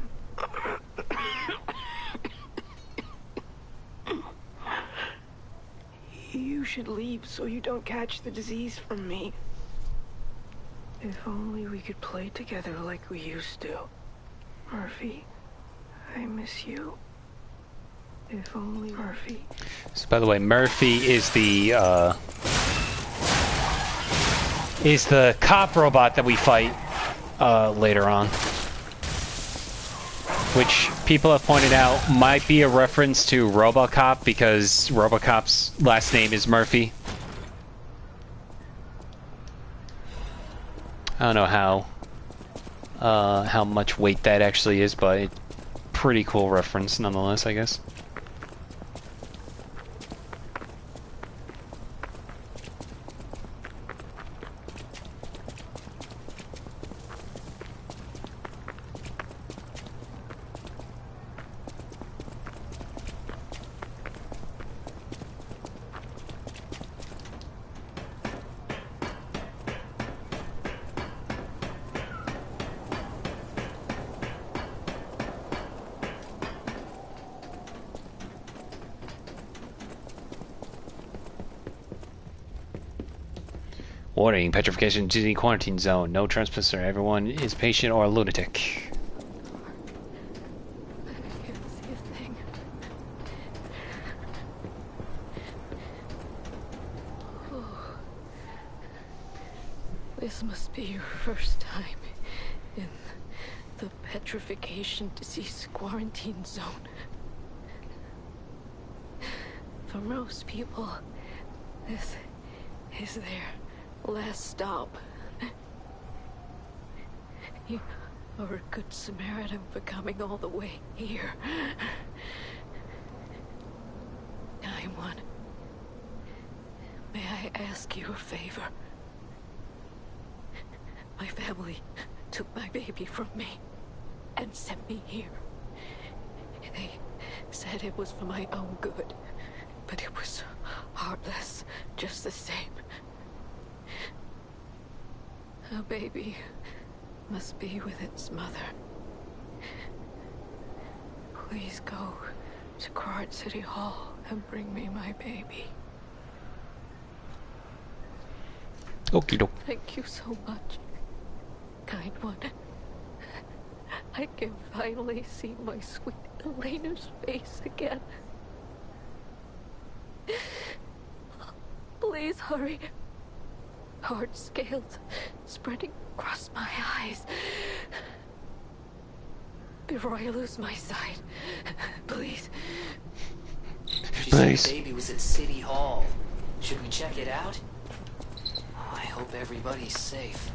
You should leave so you don't catch the disease from me. If only we could play together like we used to. Murphy, I miss you. If only Murphy. So, by the way, Murphy is the cop robot that we fight later on, which people have pointed out might be a reference to RoboCop because RoboCop's last name is Murphy. I don't know how much weight that actually is, but it's pretty cool reference nonetheless, I guess. Warning, petrification Disney quarantine zone. No trespasser. Everyone is patient or a lunatic. I can't see a thing. Oh. This must be your first time in the petrification disease quarantine zone. For most people, this is their last stop. You are a good Samaritan for coming all the way here. Kind one. May I ask you a favor? My family took my baby from me and sent me here. They said it was for my own good, but it was heartless just the same. A baby must be with its mother. Please go to Krat City Hall and bring me my baby. Okie doke. Thank you so much, kind one. I can finally see my sweet Elena's face again. Please hurry. Hard scales spreading across my eyes. Before I lose my sight, please. She said the baby was at City Hall. Should we check it out? Oh, I hope everybody's safe.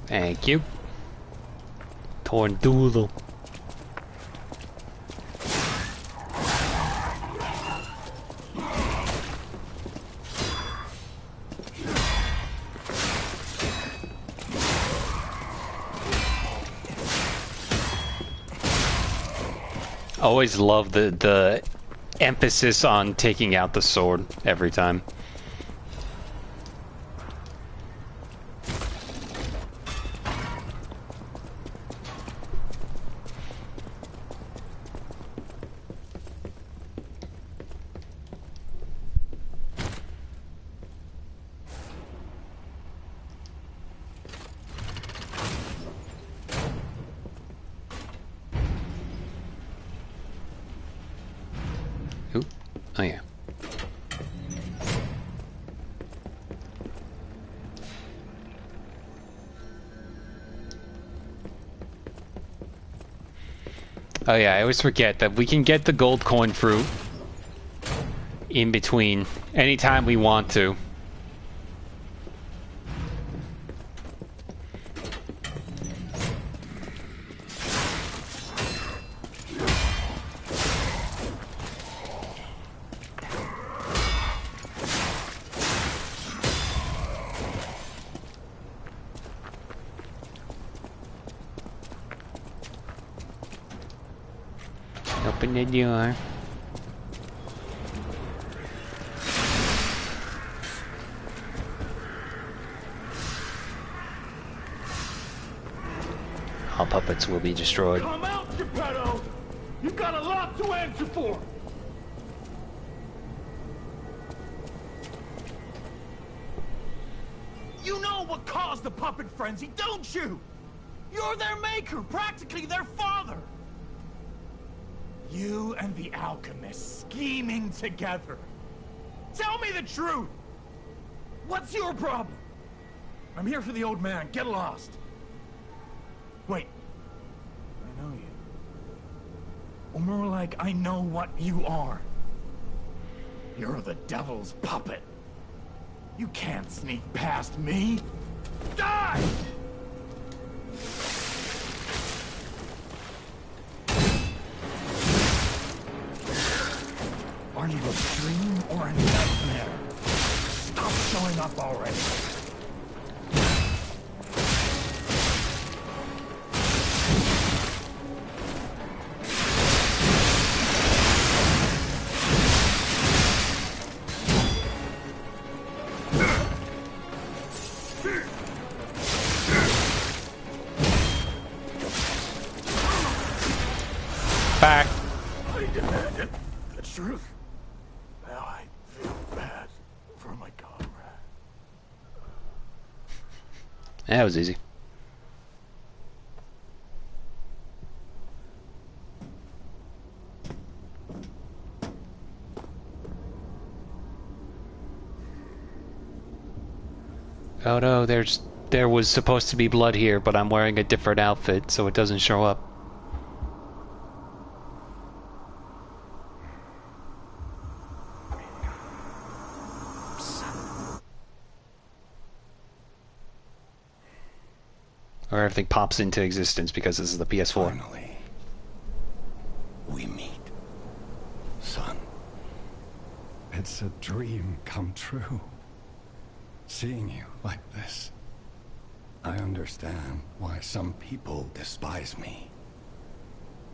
Thank you. Torn doodle. Always love the emphasis on taking out the sword every time. Oh yeah. Oh yeah, I always forget that we can get the gold coin fruit in between anytime we want to. Open the door. All puppets will be destroyed. Come out, Geppetto! You've got a lot to answer for! You know what caused the puppet frenzy, don't you? You're their maker, practically their father! You and the alchemist scheming together. Tell me the truth! What's your problem? I'm here for the old man, get lost. Wait, I know you. Or more like, I know what you are. You're the devil's puppet. You can't sneak past me. Die! Are you a dream or a nightmare? Stop showing up already. Back. I demanded the truth. Now I feel bad for my comrade. That was easy. Oh no, there was supposed to be blood here, but I'm wearing a different outfit, so it doesn't show up. Or everything pops into existence because this is the PS4. Finally, we meet. Son. It's a dream come true. Seeing you like this. I understand why some people despise me.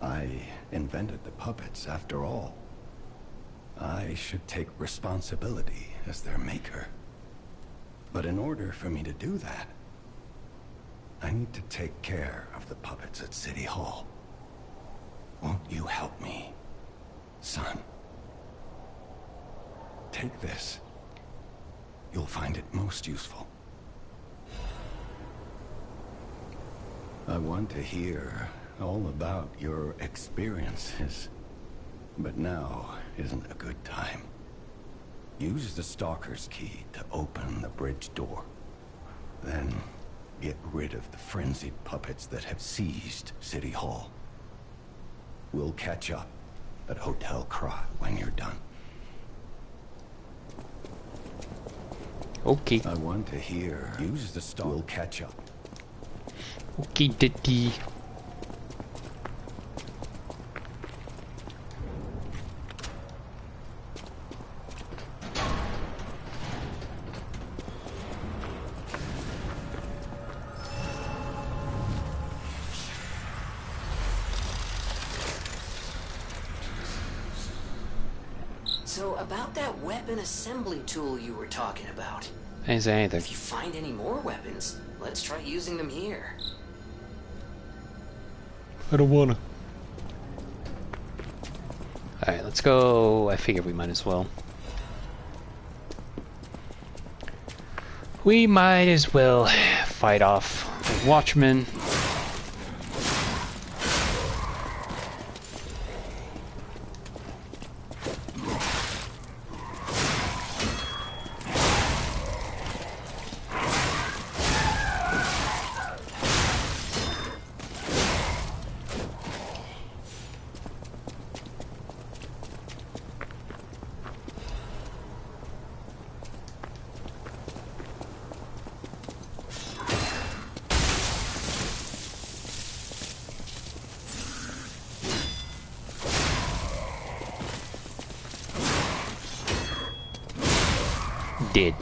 I invented the puppets after all. I should take responsibility as their maker. But in order for me to do that, I need to take care of the puppets at City Hall. Won't you help me, son? Take this. You'll find it most useful. I want to hear all about your experiences, but now isn't a good time. Use the Stalker's key to open the bridge door. Then get rid of the frenzied puppets that have seized City Hall. We'll catch up at Hotel Krat when you're done. Okay. I want to hear. Use the Stalker. We'll catch up. Okay, Diddy. So, about that weapon assembly tool you were talking about. I didn't say anything. If you find any more weapons, let's try using them here. I don't wanna. Alright, let's go. I figure we might as well. We might as well fight off the Watchmen. Did.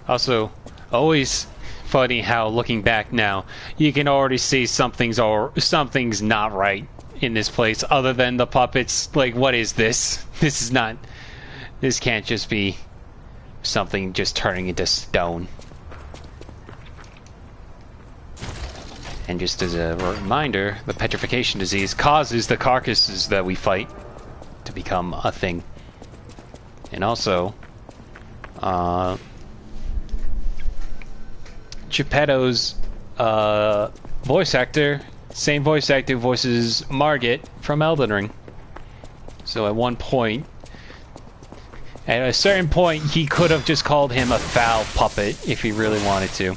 Also, always funny how, looking back now, you can already see something's not right in this place, other than the puppets. Like, what is this? This is not... This can't just be something just turning into stone. And just as a reminder, the petrification disease causes the carcasses that we fight to become a thing. And also, Geppetto's voice actor, same voice actor who voices Margit from Elden Ring. So at a certain point, he could have just called him a foul puppet if he really wanted to.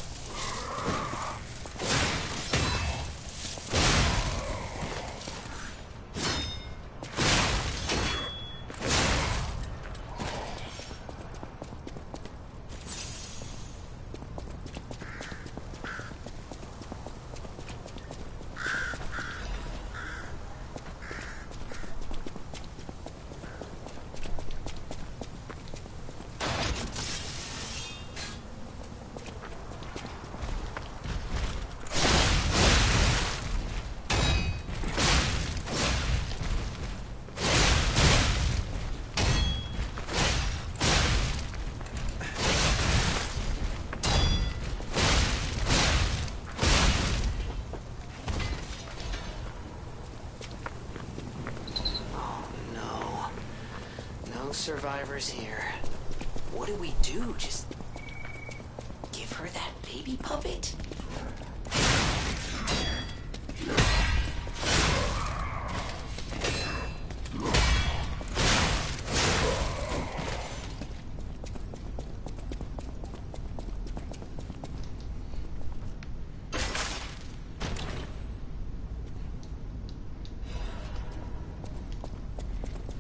Survivors here. What do we do? Just give her that baby puppet?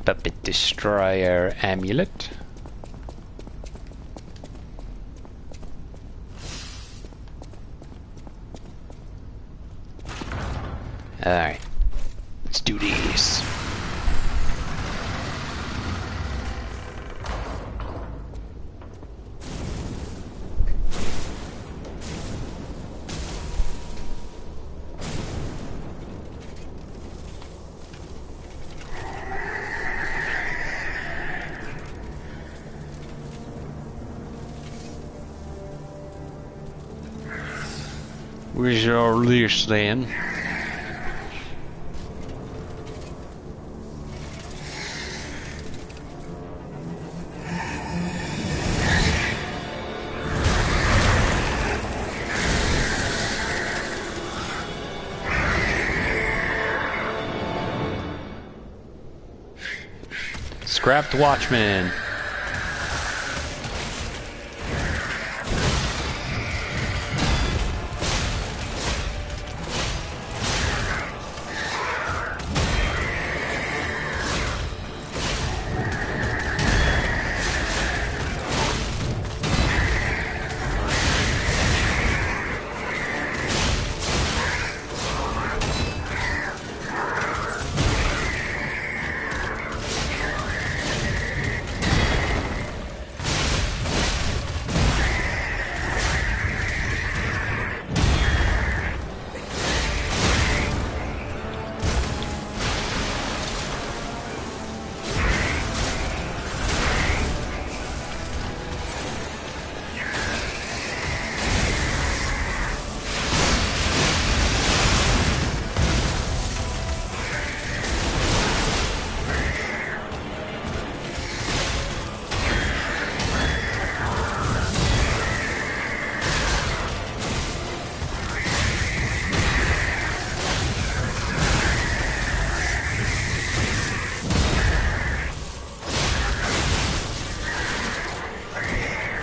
Puppet Destroyer Amulet. Alright. Let's do this. Where's your leash then? Scrapped Watchman.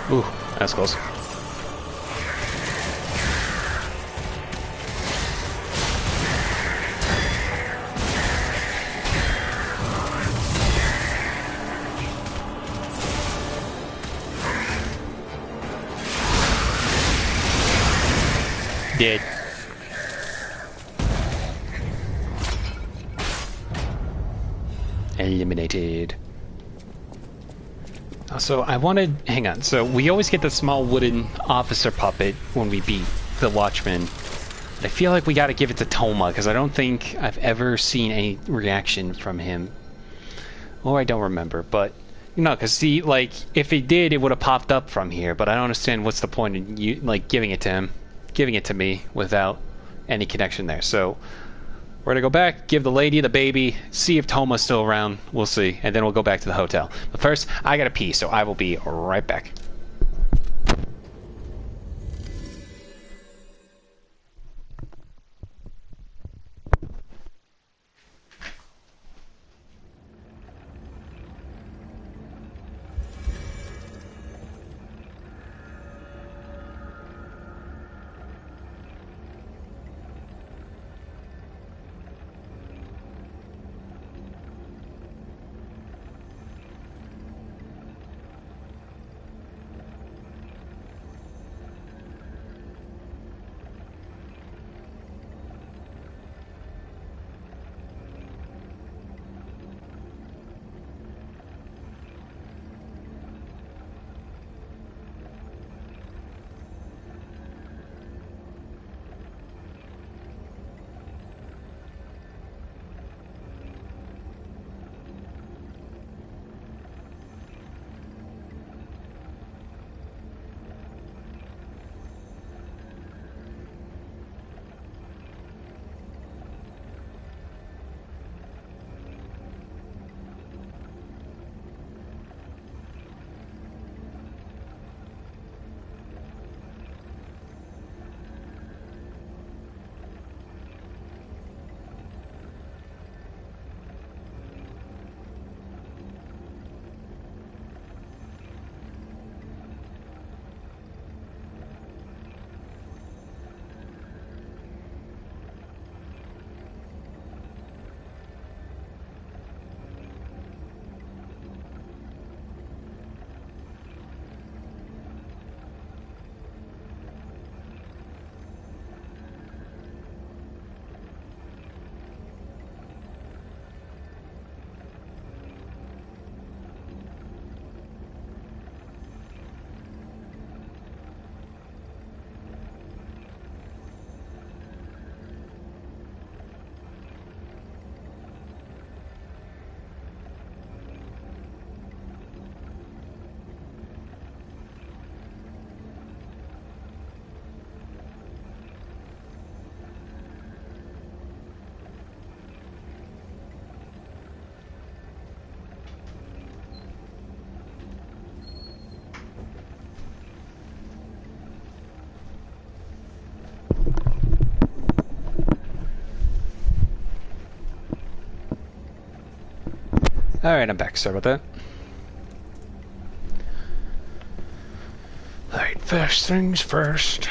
Ooh, that's close. Dead. Eliminated. So I wanted... Hang on. So we always get the small wooden officer puppet when we beat the Watchman. I feel like we gotta give it to Toma, because I don't think I've ever seen any reaction from him. Or I don't remember, but... You know, because see, like, if it did, it would have popped up from here, but I don't understand what's the point in you, like, giving it to him. Giving it to me without any connection there. So, we're gonna go back, give the lady the baby, see if Toma's still around, we'll see, and then we'll go back to the hotel. But first, I gotta pee, so I will be right back. Alright, I'm back. Sorry about that. Alright, first things first.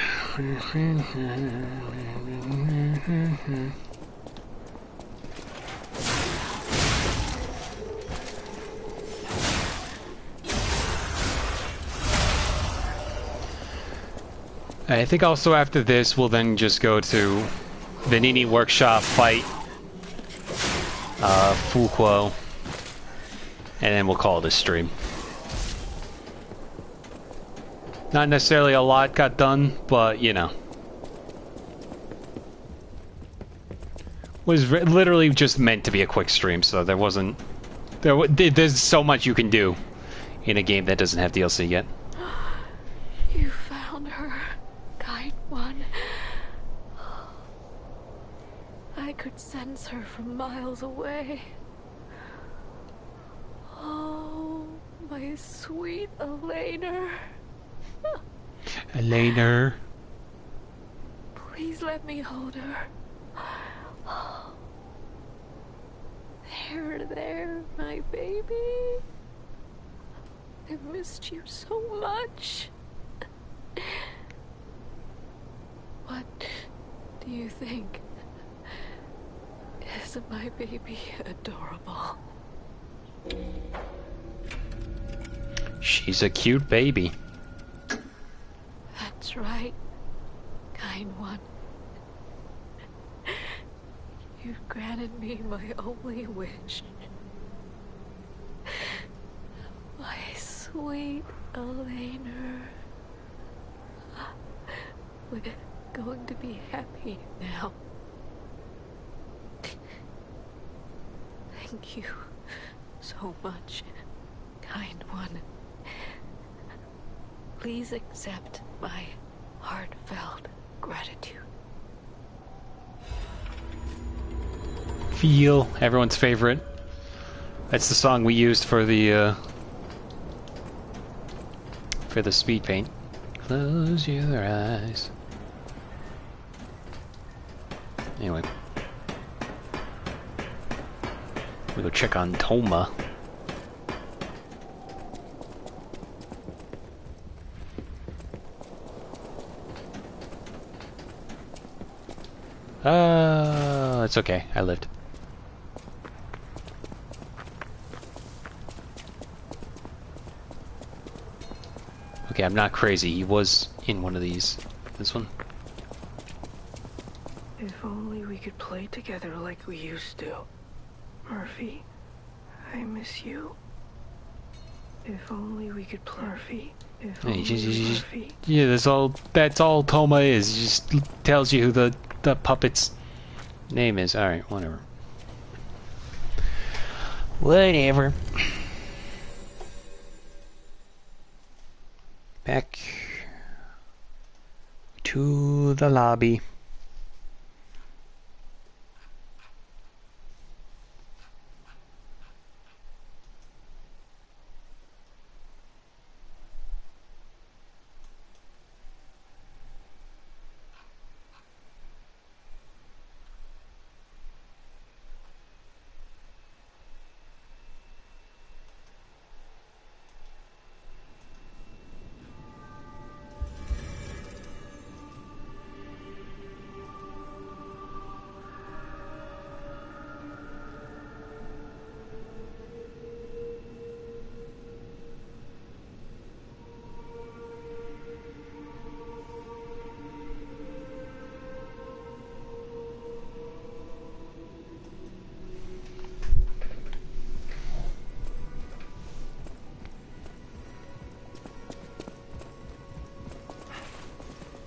I think also after this, we'll then just go to the Nini workshop, fight Fuquo, and then we'll call it a stream. Not necessarily a lot got done, but you know. Was literally just meant to be a quick stream, so there wasn't... There's so much you can do in a game that doesn't have DLC yet. You found her, Guide One. I could sense her from miles away. Oh, my sweet Elena. Elena. Please let me hold her. There, my baby. I've missed you so much. What do you think? Isn't my baby adorable? She's a cute baby. That's right, Kind One. You've granted me my only wish. My Sweet Elena. We're going to be happy now. Thank you so much, kind one. Please accept my heartfelt gratitude. Feel, everyone's favorite. That's the song we used for the speed paint. Close your eyes. Anyway. We go check on Toma. It's okay. I lived. Okay, I'm not crazy. He was in one of these. This one? If only we could play together like we used to. Murphy, I miss you. If only we could play. Murphy, if Yeah, only Murphy. yeah, that's all Toma is. He just tells you who the puppet's name is. Alright, whatever. Whatever. Back to the lobby.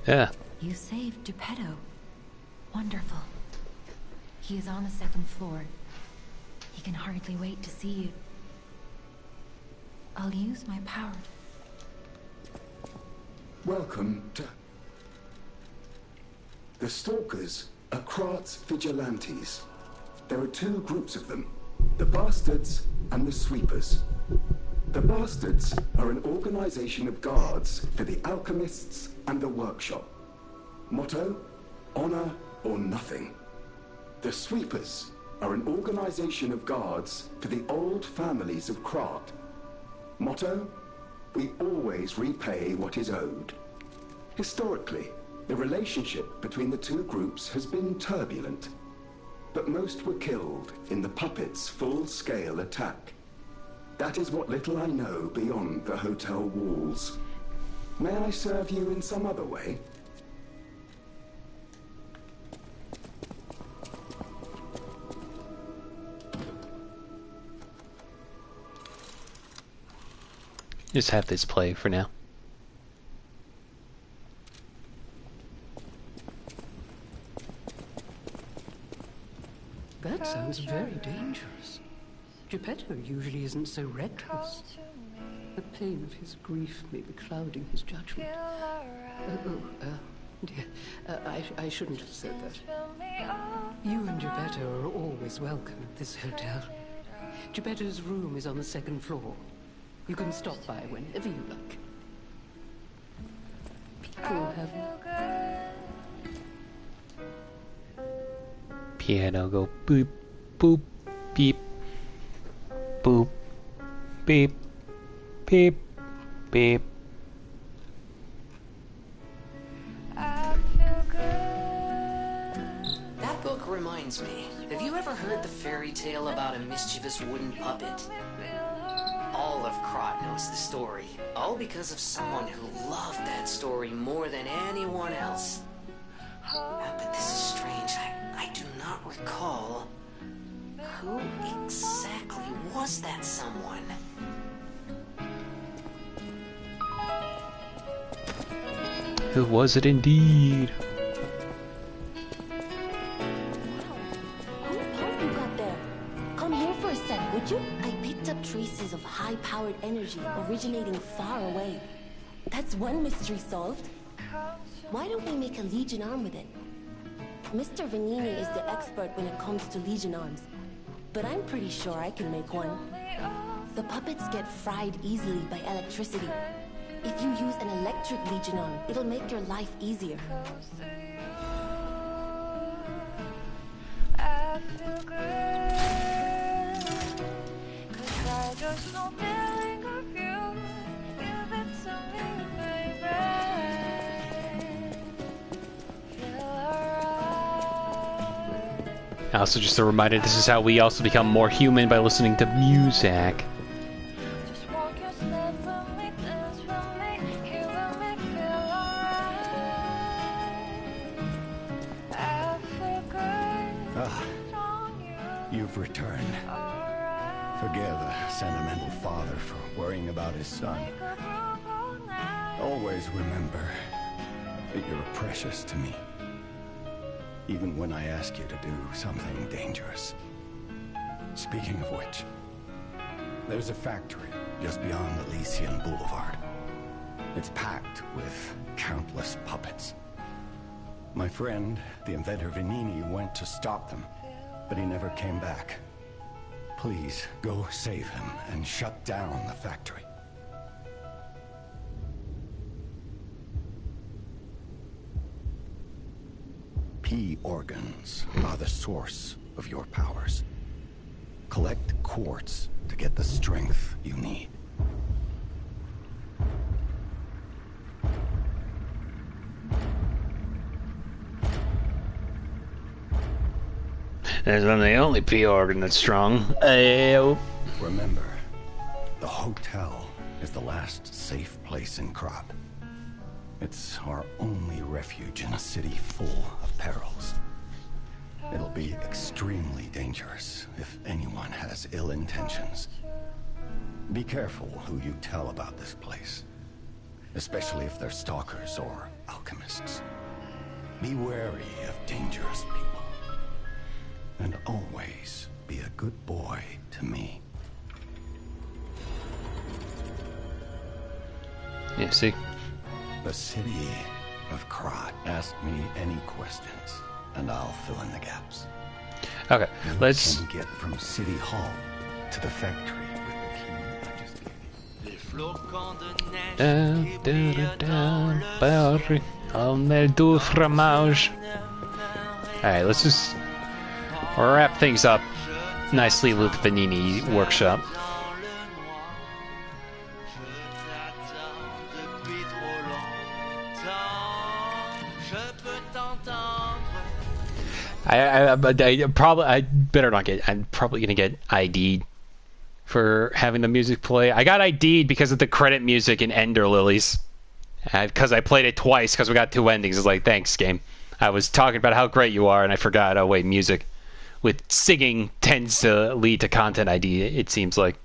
Yeah. You saved Geppetto. Wonderful. He is on the second floor. He can hardly wait to see you. I'll use my power. Welcome to... The Stalkers are Krat's vigilantes. There are two groups of them, the Bastards and the Sweepers. The Bastards are an organization of guards for the alchemists and the workshop. Motto, honor or nothing. The Sweepers are an organization of guards for the old families of Krat. Motto, we always repay what is owed. Historically, the relationship between the two groups has been turbulent, but most were killed in the puppets' full-scale attack. That is what little I know beyond the hotel walls. May I serve you in some other way? Just have this play for now. That sounds very dangerous. Geppetto usually isn't so reckless. The pain of his grief may be clouding his judgment. Dear, I shouldn't have said that. You and Geppetto are always welcome at this hotel. Geppetto's room is on the second floor. You can stop by whenever you like. People have... Piano go boop, boop, beep, boop, beep, beep, beep. That book reminds me. Have you ever heard the fairy tale about a mischievous wooden puppet? All of Krat knows the story, all because of someone who loved that story more than anyone else. But this is strange. I do not recall. Who exactly was that someone? Who was it indeed? Whose pump you got there? Come here for a sec, would you? I picked up traces of high-powered energy originating far away. That's one mystery solved. Why don't we make a Legion arm with it? Mr. Vanini is the expert when it comes to Legion arms, but I'm pretty sure I can make one. The puppets get fried easily by electricity. If you use an electric Legion arm, it'll make your life easier. I feel good, 'cause I just know feeling of you. Give it to me, baby. Feel alright. Also, just a reminder, this is how we also become more human, by listening to music. Just walk your step for me, dance for me, here with me, feel alright. I feel good. Ah, you've returned. Forgive a sentimental father for worrying about his son. Always remember that you're precious to me, even when I ask you to do something dangerous. Speaking of which, there's a factory just beyond Elysian Boulevard. It's packed with countless puppets. My friend, the inventor Vanini, went to stop them, but he never came back. Please, go save him and shut down the factory. P organs are the source of your powers. Collect quartz to get the strength you need. That's not the only P organ that's strong. Remember, the hotel is the last safe place in Krat. It's our only refuge in a city full of perils. It'll be extremely dangerous if anyone has ill intentions. Be careful who you tell about this place, especially if they're stalkers or alchemists. Be wary of dangerous people. And always be a good boy to me. Yeah, see? The city of Krat. Ask me any questions, and I'll fill in the gaps. Okay, You let's... can get from City Hall to the factory with the key I just gave you. Down, Barry, on their do fromage. Alright, let's just wrap things up nicely with Vanini workshop. I better not get. I'm probably gonna get ID'd for having the music play. I got ID'd because of the credit music in Ender Lilies, because I played it twice because we got two endings. It's like, thanks, game. I was talking about how great you are, and I forgot. Oh wait, music with singing tends to lead to content ID. It seems like.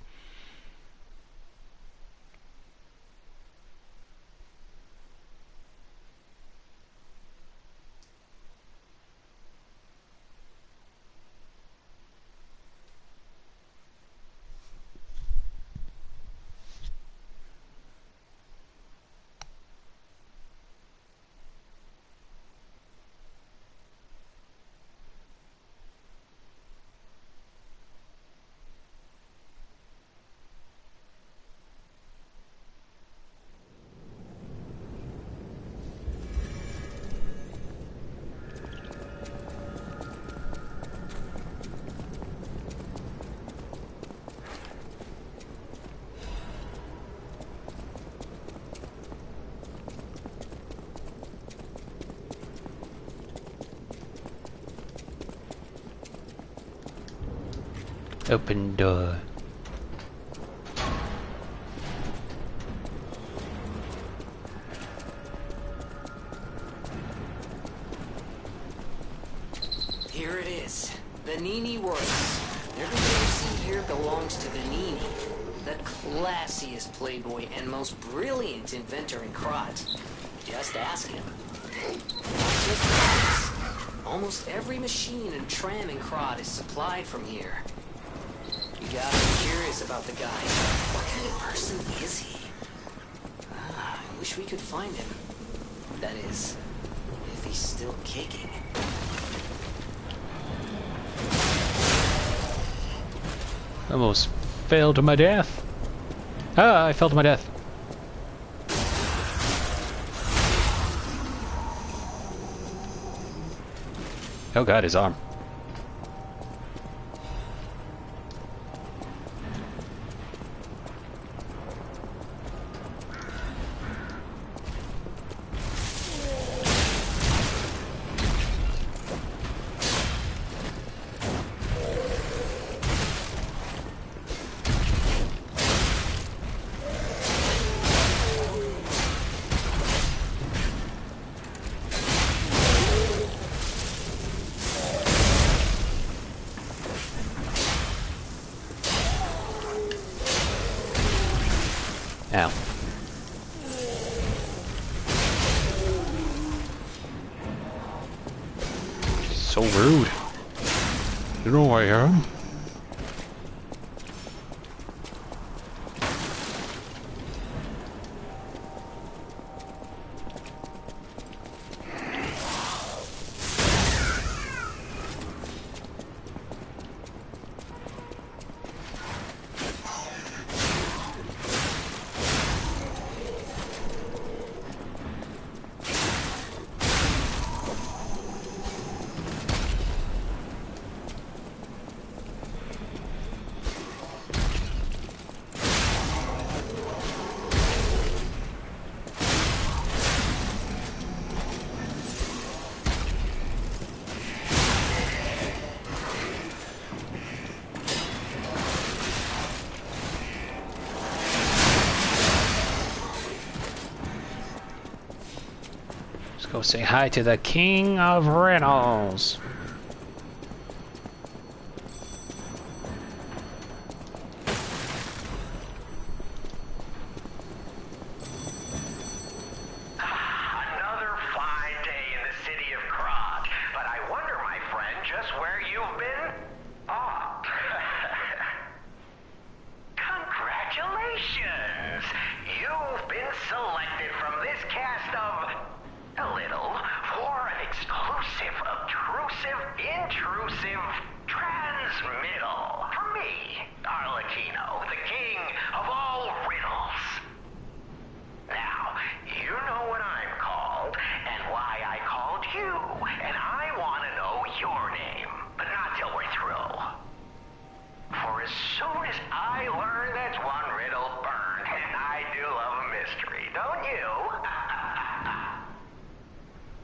Open door. Here it is. Vanini Works. Everything you see here belongs to Vanini, the classiest playboy and most brilliant inventor in Krat. Just ask him. Just ask. Almost every machine and tram in Krod is supplied from here. You gotta be curious about the guy. What kind of person is he? I wish we could find him. That is, if he's still kicking. Almost fell to my death. Ah, I fell to my death. Oh god, his arm. Ow. So rude. You know who I am? Go say hi to the King of Riddles. Another fine day in the city of Krog, but I wonder, my friend, just where you've been? Oh. Congratulations! You've been selected from this cast of a little for an exclusive, obtrusive, intrusive transmittal from me, Arlecchino, the king of all riddles. Now, you know what I'm called and why I called you, and I want to know your name, but not till we're through. For as soon as I learn that's one riddle burned, and I do love a mystery, don't you?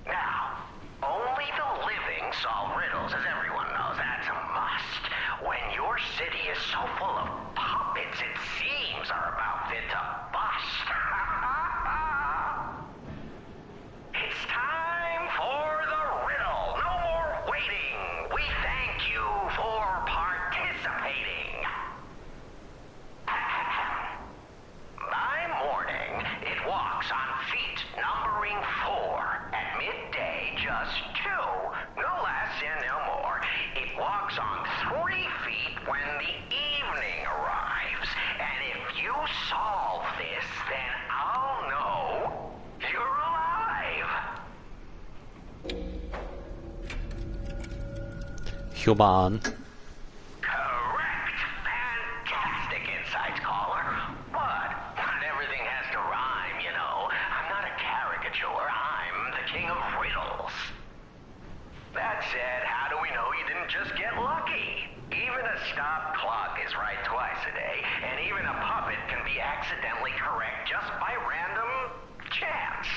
Now, only the living solve riddles, as everyone knows. That's a must. When your city is so full of puppets, it seems are about fit to bust. It's time for the riddle. No more waiting. We thank you for participating. By morning, it walks on feet numbering 4. At midday, just 2. No less and no more. It walks on 3 feet when the evening arrives. And if you solve this, then I'll know you're alive. Human. Correct. Fantastic insights, caller. But not everything has to rhyme, you know. I'm not a caricature. I'm the king of riddles. That said, how do we know you didn't just get lucky? Even a stopped clock is right twice a day, and even a puppet can be accidentally correct just by random chance.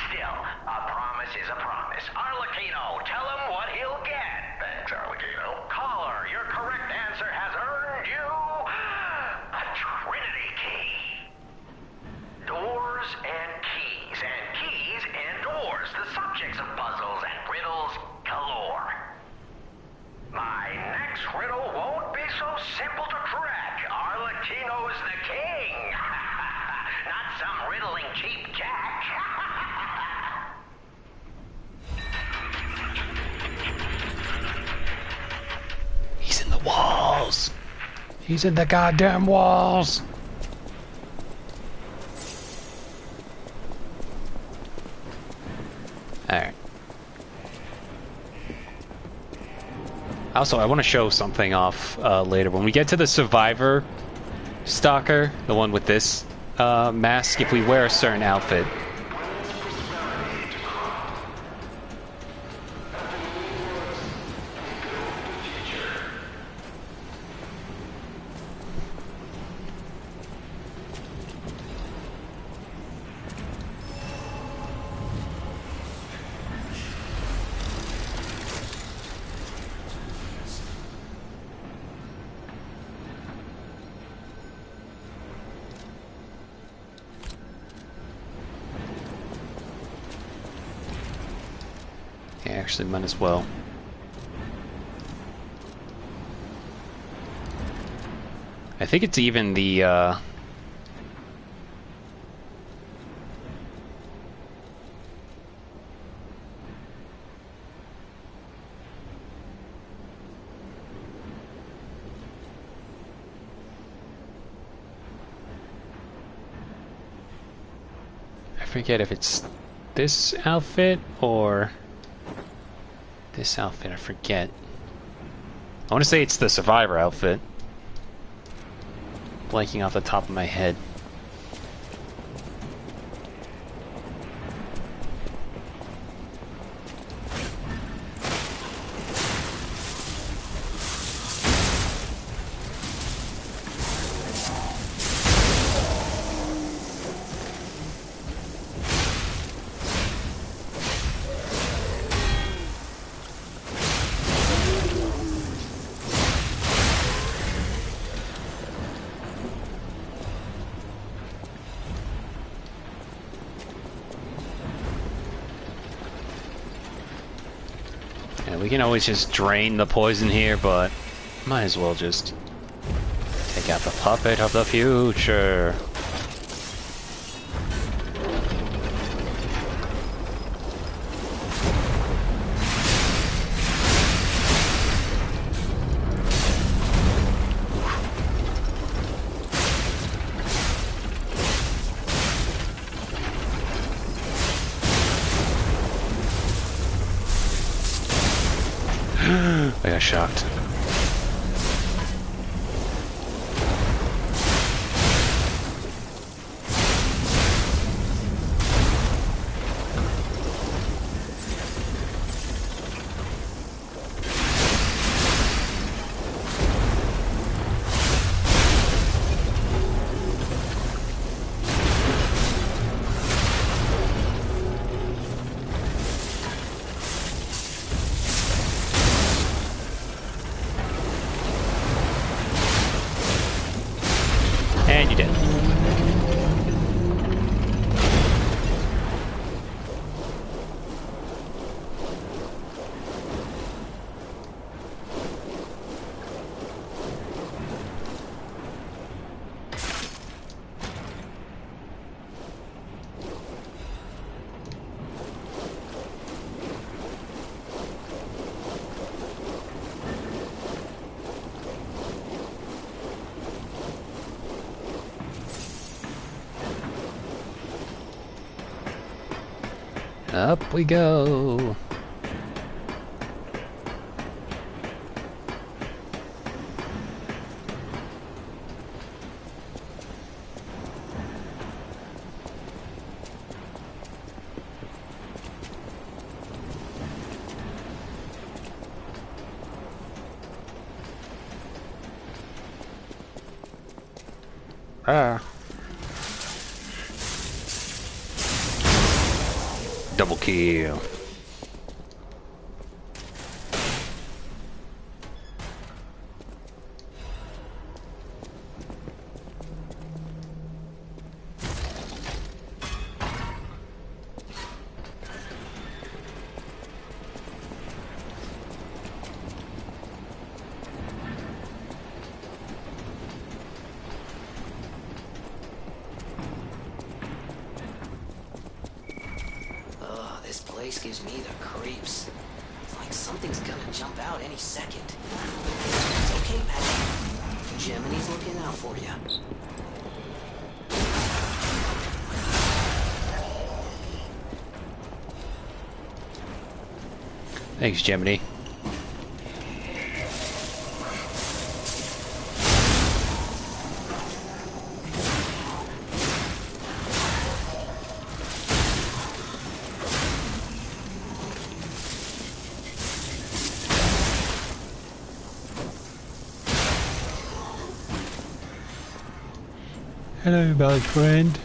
Still, a promise is a promise. Arlecchino, tell him what he'll get. Thanks, Arlecchino. Caller, your correct answer has earned you a Trinity key. Doors and keys and doors, the subjects of puzzles and riddles galore. My next riddle won't be so simple to crack. Arlecchino's the king. not some riddling cheap jack. He's in the walls. He's in the goddamn walls. Alright. Also, I want to show something off later. When we get to the Survivor Stalker, the one with this mask, if we wear a certain outfit. Yeah, actually, might as well. I think it's even the, I forget if it's this outfit or this outfit, I forget. I want to say it's the Survivor outfit. Blanking off the top of my head. We can always just drain the poison here, but might as well just take out the puppet of the future. I got shocked. And you did. Up we go. Double kill. This place gives me the creeps. It's like something's gonna jump out any second. It's okay, Pat. Gemini's looking out for you. Thanks, Gemini. Hello, my friend.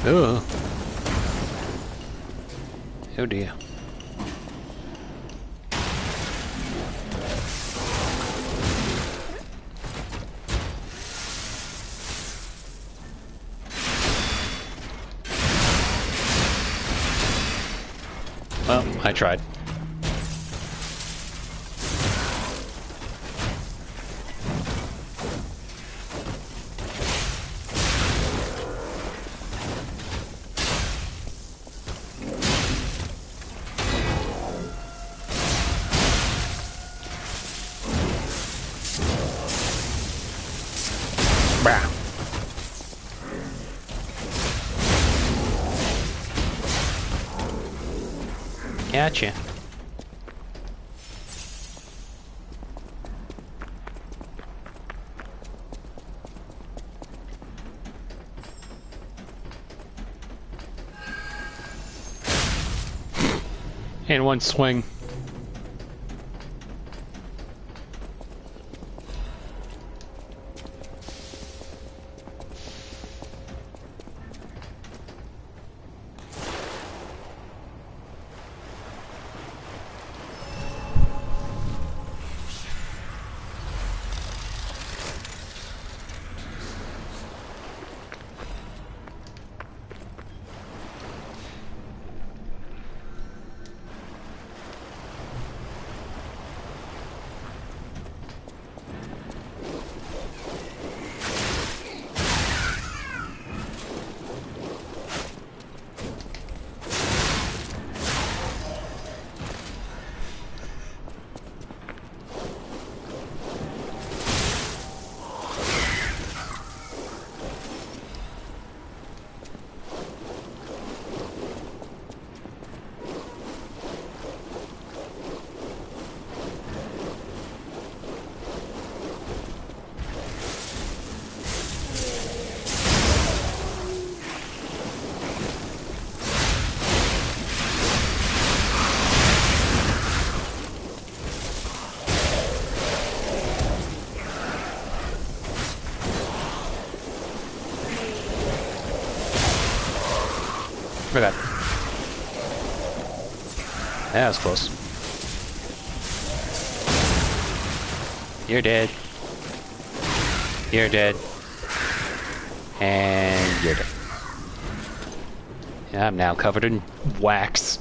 Oh. Oh dear. Well, I tried. Bah. Gotcha. In one swing. Look at that. That was close. You're dead. You're dead. And you're dead. I'm now covered in wax.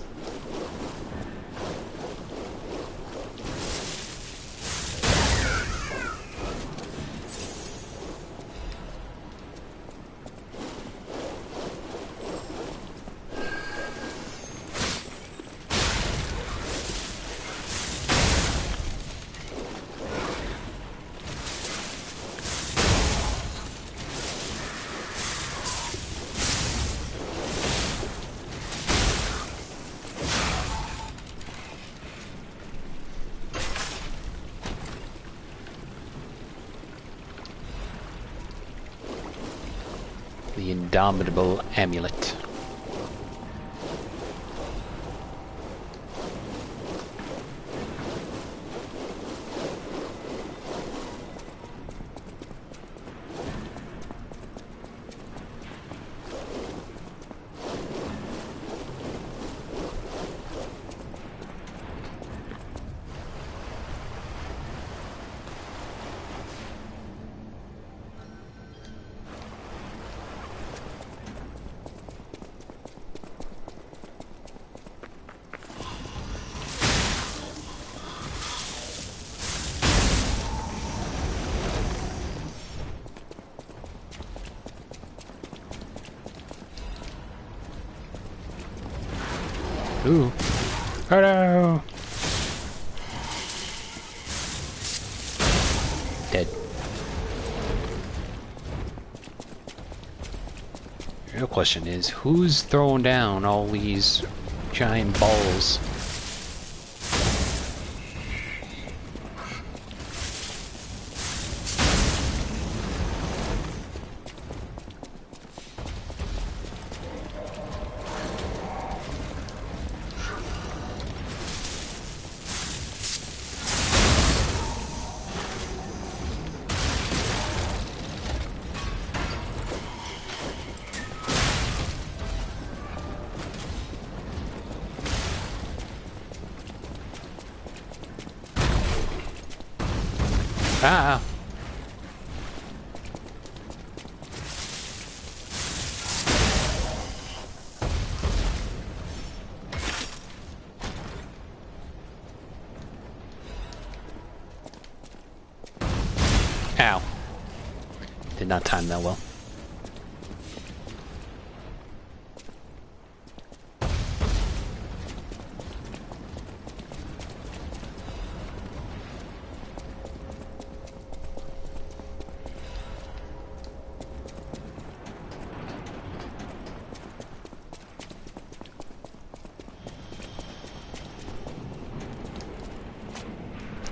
The indomitable amulet. Ooh. Hello! Dead. The real question is, who's throwing down all these giant balls? Ah! Ow. Did not time that well.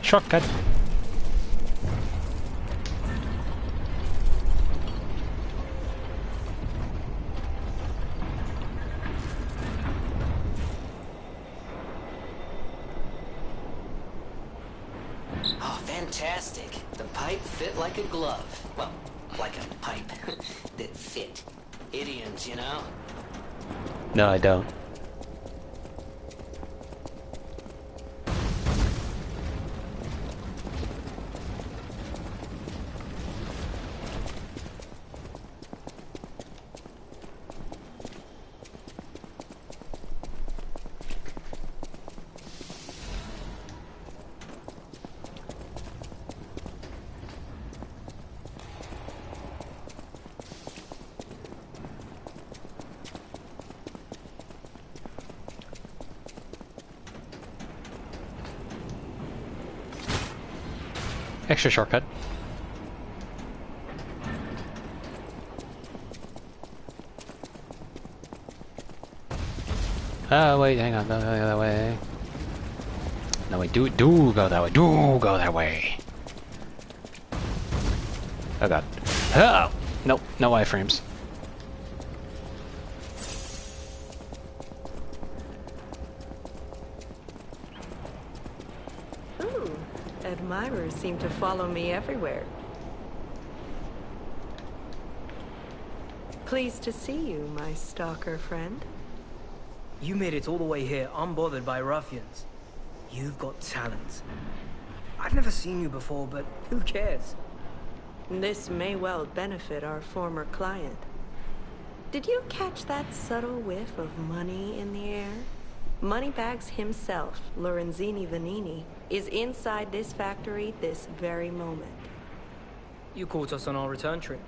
Shortcut. Oh, fantastic. The pipe fit like a glove. Well, like a pipe that fit. Idioms, you know? No, I don't. Extra shortcut. Oh wait, hang on, go that way. No wait, do go that way. Do go that way. Oh god. Oh! Nope, no iframes. Ooh, admirers seem to follow me everywhere. Pleased to see you, my stalker friend. You made it all the way here unbothered by ruffians. You've got talent. I've never seen you before, but who cares? This may well benefit our former client. Did you catch that subtle whiff of money in the air? Moneybags himself, Lorenzini Vanini, is inside this factory this very moment. You caught us on our return trip.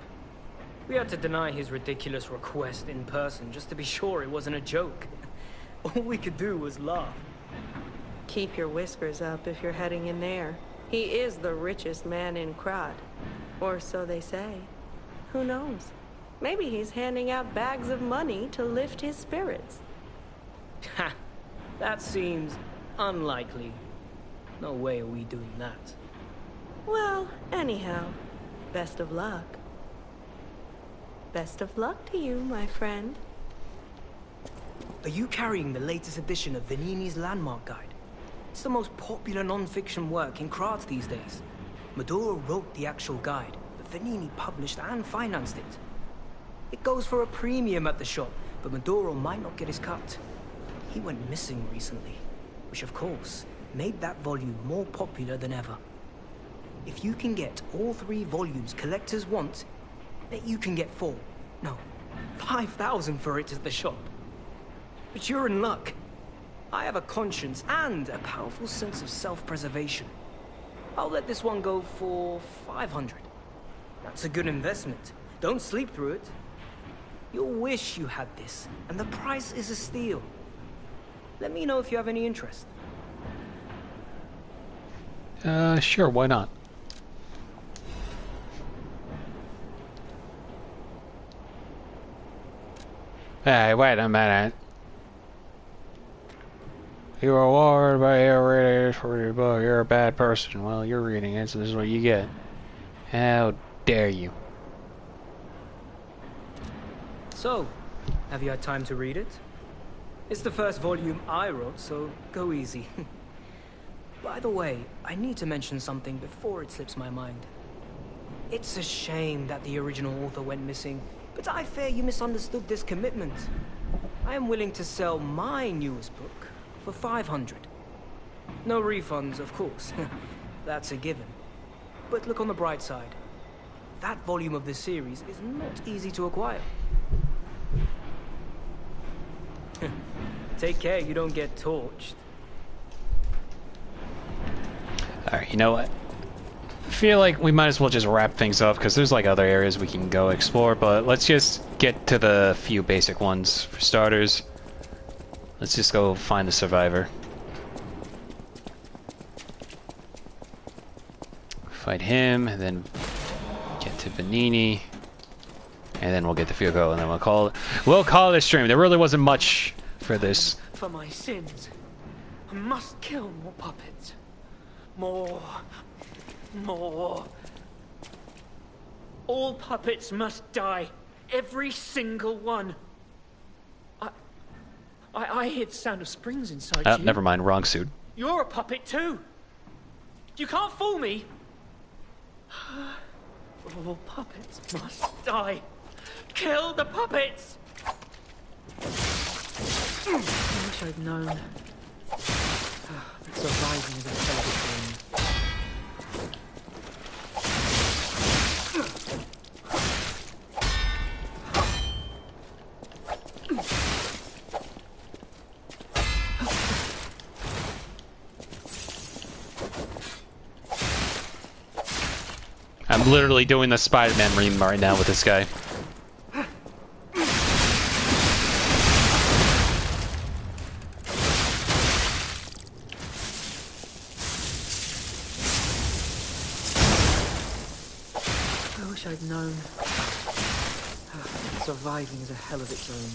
We had to deny his ridiculous request in person just to be sure it wasn't a joke. All we could do was laugh. Keep your whiskers up if you're heading in there. He is the richest man in Krod. Or so they say. Who knows? Maybe he's handing out bags of money to lift his spirits. Ha! That seems unlikely. No way are we doing that. Well, anyhow, best of luck. Best of luck to you, my friend. Are you carrying the latest edition of Venini's Landmark Guide? It's the most popular non-fiction work in Krat these days. Maduro wrote the actual guide, but Venini published and financed it. It goes for a premium at the shop, but Maduro might not get his cut. He went missing recently, which of course made that volume more popular than ever. If you can get all 3 volumes collectors want, bet you can get 4. No, 5,000 for it at the shop. But you're in luck. I have a conscience and a powerful sense of self-preservation. I'll let this one go for 500. That's a good investment. Don't sleep through it. You'll wish you had this, and the price is a steal. Let me know if you have any interest. Sure, why not? Hey, wait a minute. You are warned by your readers for your book. You're a bad person. Well, you're reading it, so this is what you get. How dare you? So, have you had time to read it? It's the first volume I wrote, so go easy. By the way, I need to mention something before it slips my mind. It's a shame that the original author went missing, but I fear you misunderstood this commitment. I am willing to sell my newest book for 500. No refunds, of course. That's a given. But look on the bright side. That volume of the series is not easy to acquire. Take care you don't get torched. Alright, you know what? I feel like we might as well just wrap things up, because there's like other areas we can go explore, but let's just get to the few basic ones. For starters, let's just go find the survivor. Fight him, and then get to Venini, and then we'll get to Fugo, and then we'll call it a stream. There really wasn't much for this. For my sins, I must kill more puppets. More. All puppets must die. Every single one. I hear the sound of springs inside you. Never mind, wrong suit. You're a puppet too. You can't fool me. All puppets must die. Kill the puppets. I wish I'd known. That surviving is a hell of a thing. I'm literally doing the Spider-Man meme right now with this guy. I wish I'd known. Surviving is a hell of its own.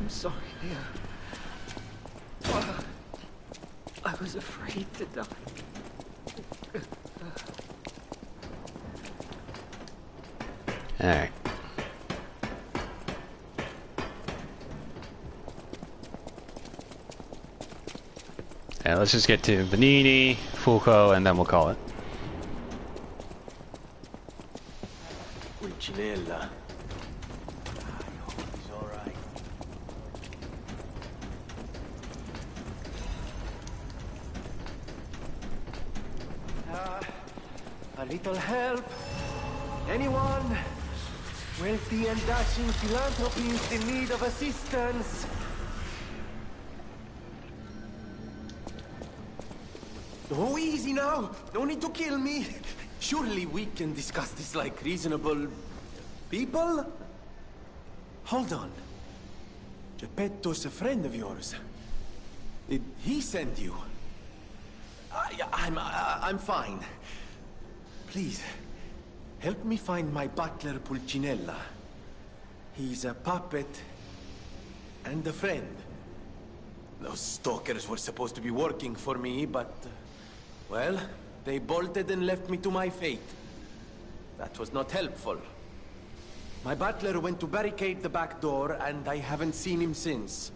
I'm sorry, Leah. I was afraid to die. Alright. Yeah, let's just get to Venini, Fulco, and then we'll call it. Pulcinella. I hope he's alright. A little help? Anyone? Wealthy and dashing philanthropist in need of assistance? Oh, easy now. No need to kill me. Surely we can discuss this like reasonable people? Hold on. Geppetto's a friend of yours. Did he send you? I'm fine. Please, help me find my butler Pulcinella. He's a puppet and a friend. Those stalkers were supposed to be working for me, but... well, they bolted and left me to my fate. That was not helpful. My butler went to barricade the back door, and I haven't seen him since.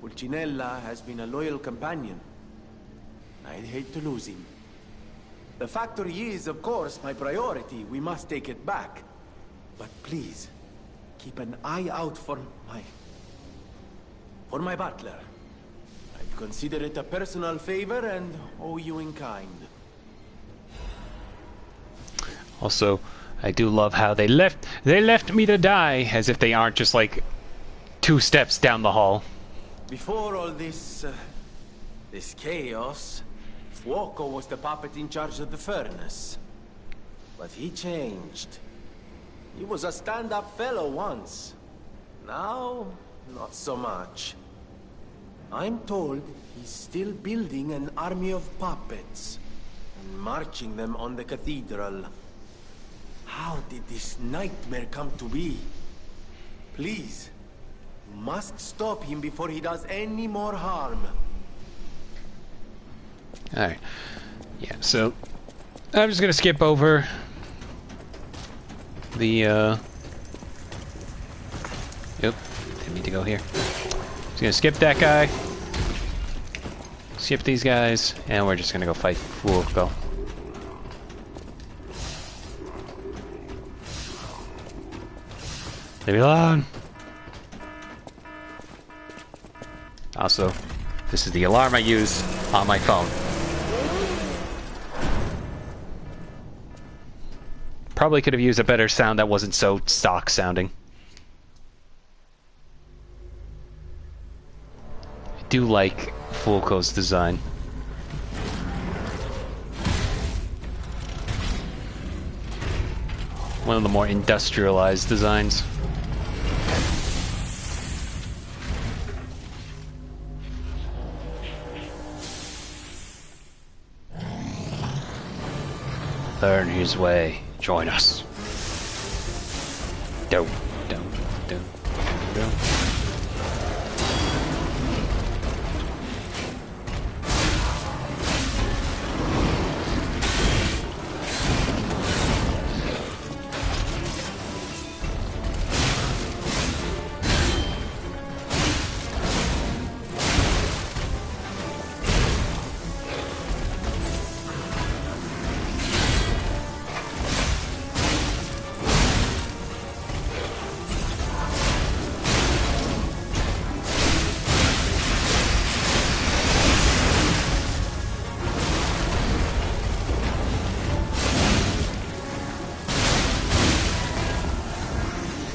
Pulcinella has been a loyal companion. I'd hate to lose him. The factory is, of course, my priority. We must take it back. But please, keep an eye out for my butler. I'd consider it a personal favor and owe you in kind. Also, I do love how they left me to die, as if they aren't just like 2 steps down the hall. Before all this chaos, Fuoco was the puppet in charge of the furnace. But he changed. He was a stand-up fellow once. Now, not so much. I'm told he's still building an army of puppets and marching them on the cathedral. How did this nightmare come to be? Please, you must stop him before he does any more harm. Alright. Yeah, so I'm just gonna skip over the Yep, didn't need to go here. Just gonna skip that guy. Skip these guys, and we're just gonna go fight Fuoco. Leave me alone. Also, this is the alarm I use on my phone. Probably could have used a better sound that wasn't so stock sounding. I do like Fuoco's design. One of the more industrialized designs. Learn his way. Join us. Don't.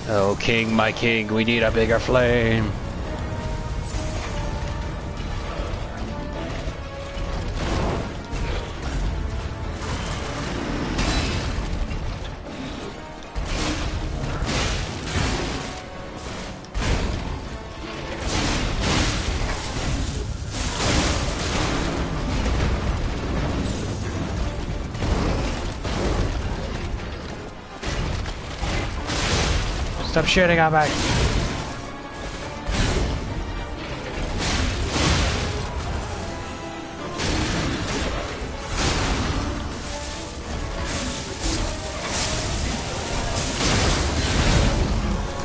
Oh, king, my king, we need a bigger flame. Stop shooting at me.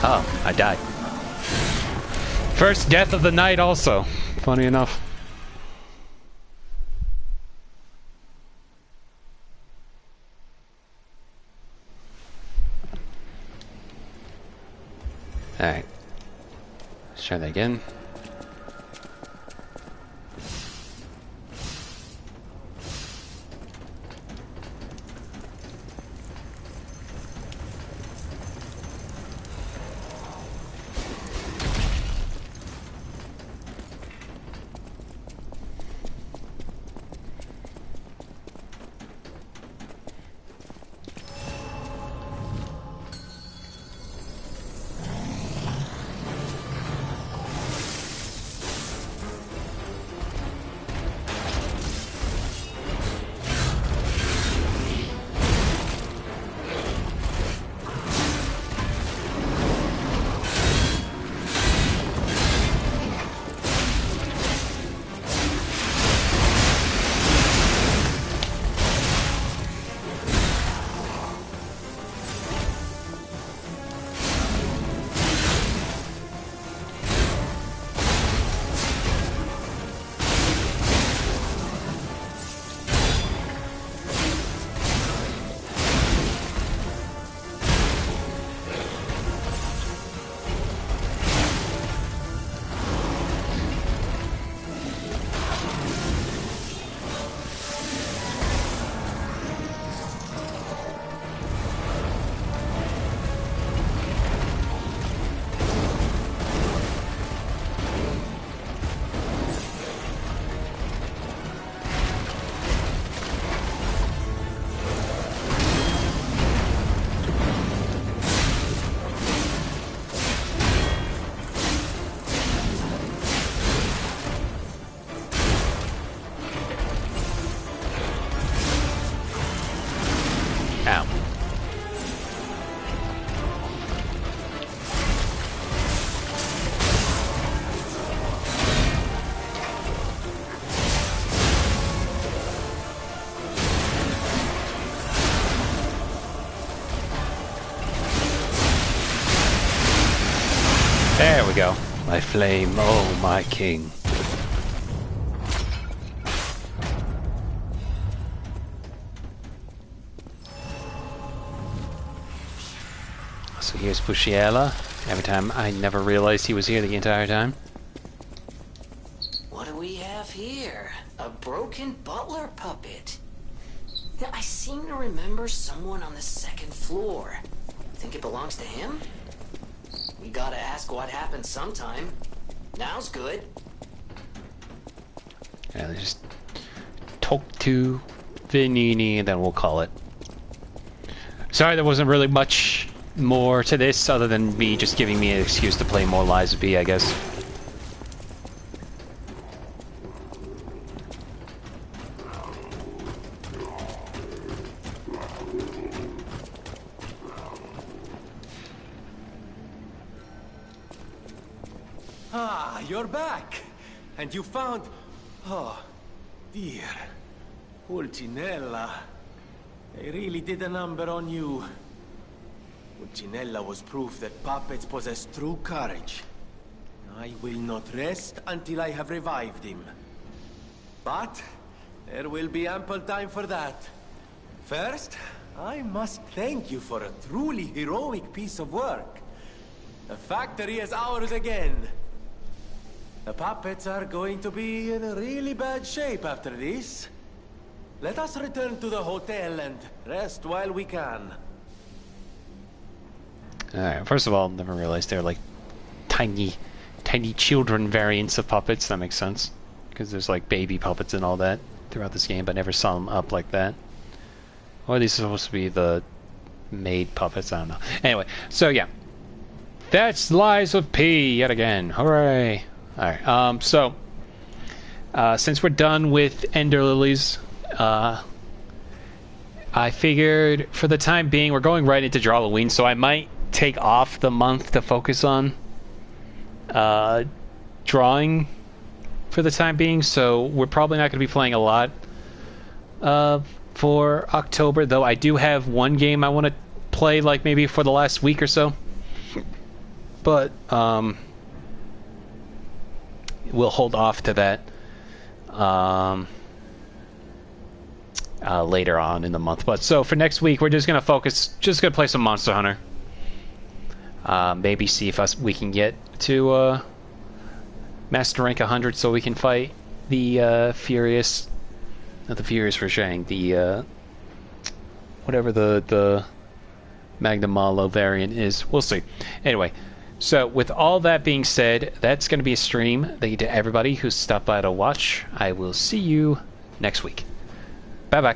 Oh, I died. First death of the night also, funny enough. Alright. Let's try that again. There we go. My flame, oh my king. So here's Pusciella. Every time I never realized he was here the entire time. What do we have here? A broken butler puppet. Now, I seem to remember someone on the second floor. Think it belongs to him? We gotta ask what happened sometime. Now's good. Yeah, let's just talk to Venini and then we'll call it. Sorry, there wasn't really much more to this other than me just giving me an excuse to play more Lies of P, I guess. Ah, you're back! And you found... Oh, dear. Pulcinella. They really did a number on you. Pulcinella was proof that puppets possess true courage. I will not rest until I have revived him. But there will be ample time for that. First, I must thank you for a truly heroic piece of work. The factory is ours again. The puppets are going to be in a really bad shape after this. Let us return to the hotel and rest while we can. Alright, first of all, never realized they were like tiny children variants of puppets. That makes sense. Because there's like baby puppets and all that throughout this game, but never saw them up like that. Or are these supposed to be the maid puppets? I don't know. Anyway, so yeah. That's Lies of P yet again. Hooray! Alright, since we're done with Ender Lilies, I figured for the time being, we're going right into Drawloween, so I might take off the month to focus on drawing for the time being, so we're probably not going to be playing a lot for October, though I do have one game I want to play, like maybe for the last week or so. But we'll hold off to that later on in the month. But so for next week, we're just gonna focus, just gonna play some Monster Hunter. Maybe see if we can get to Master Rank 100, so we can fight the Furious, not the Furious Rashang, the whatever the Magnum Malo variant is. We'll see. Anyway. So, with all that being said, that's going to be a stream. Thank you to everybody who stopped by to watch. I will see you next week. Bye-bye.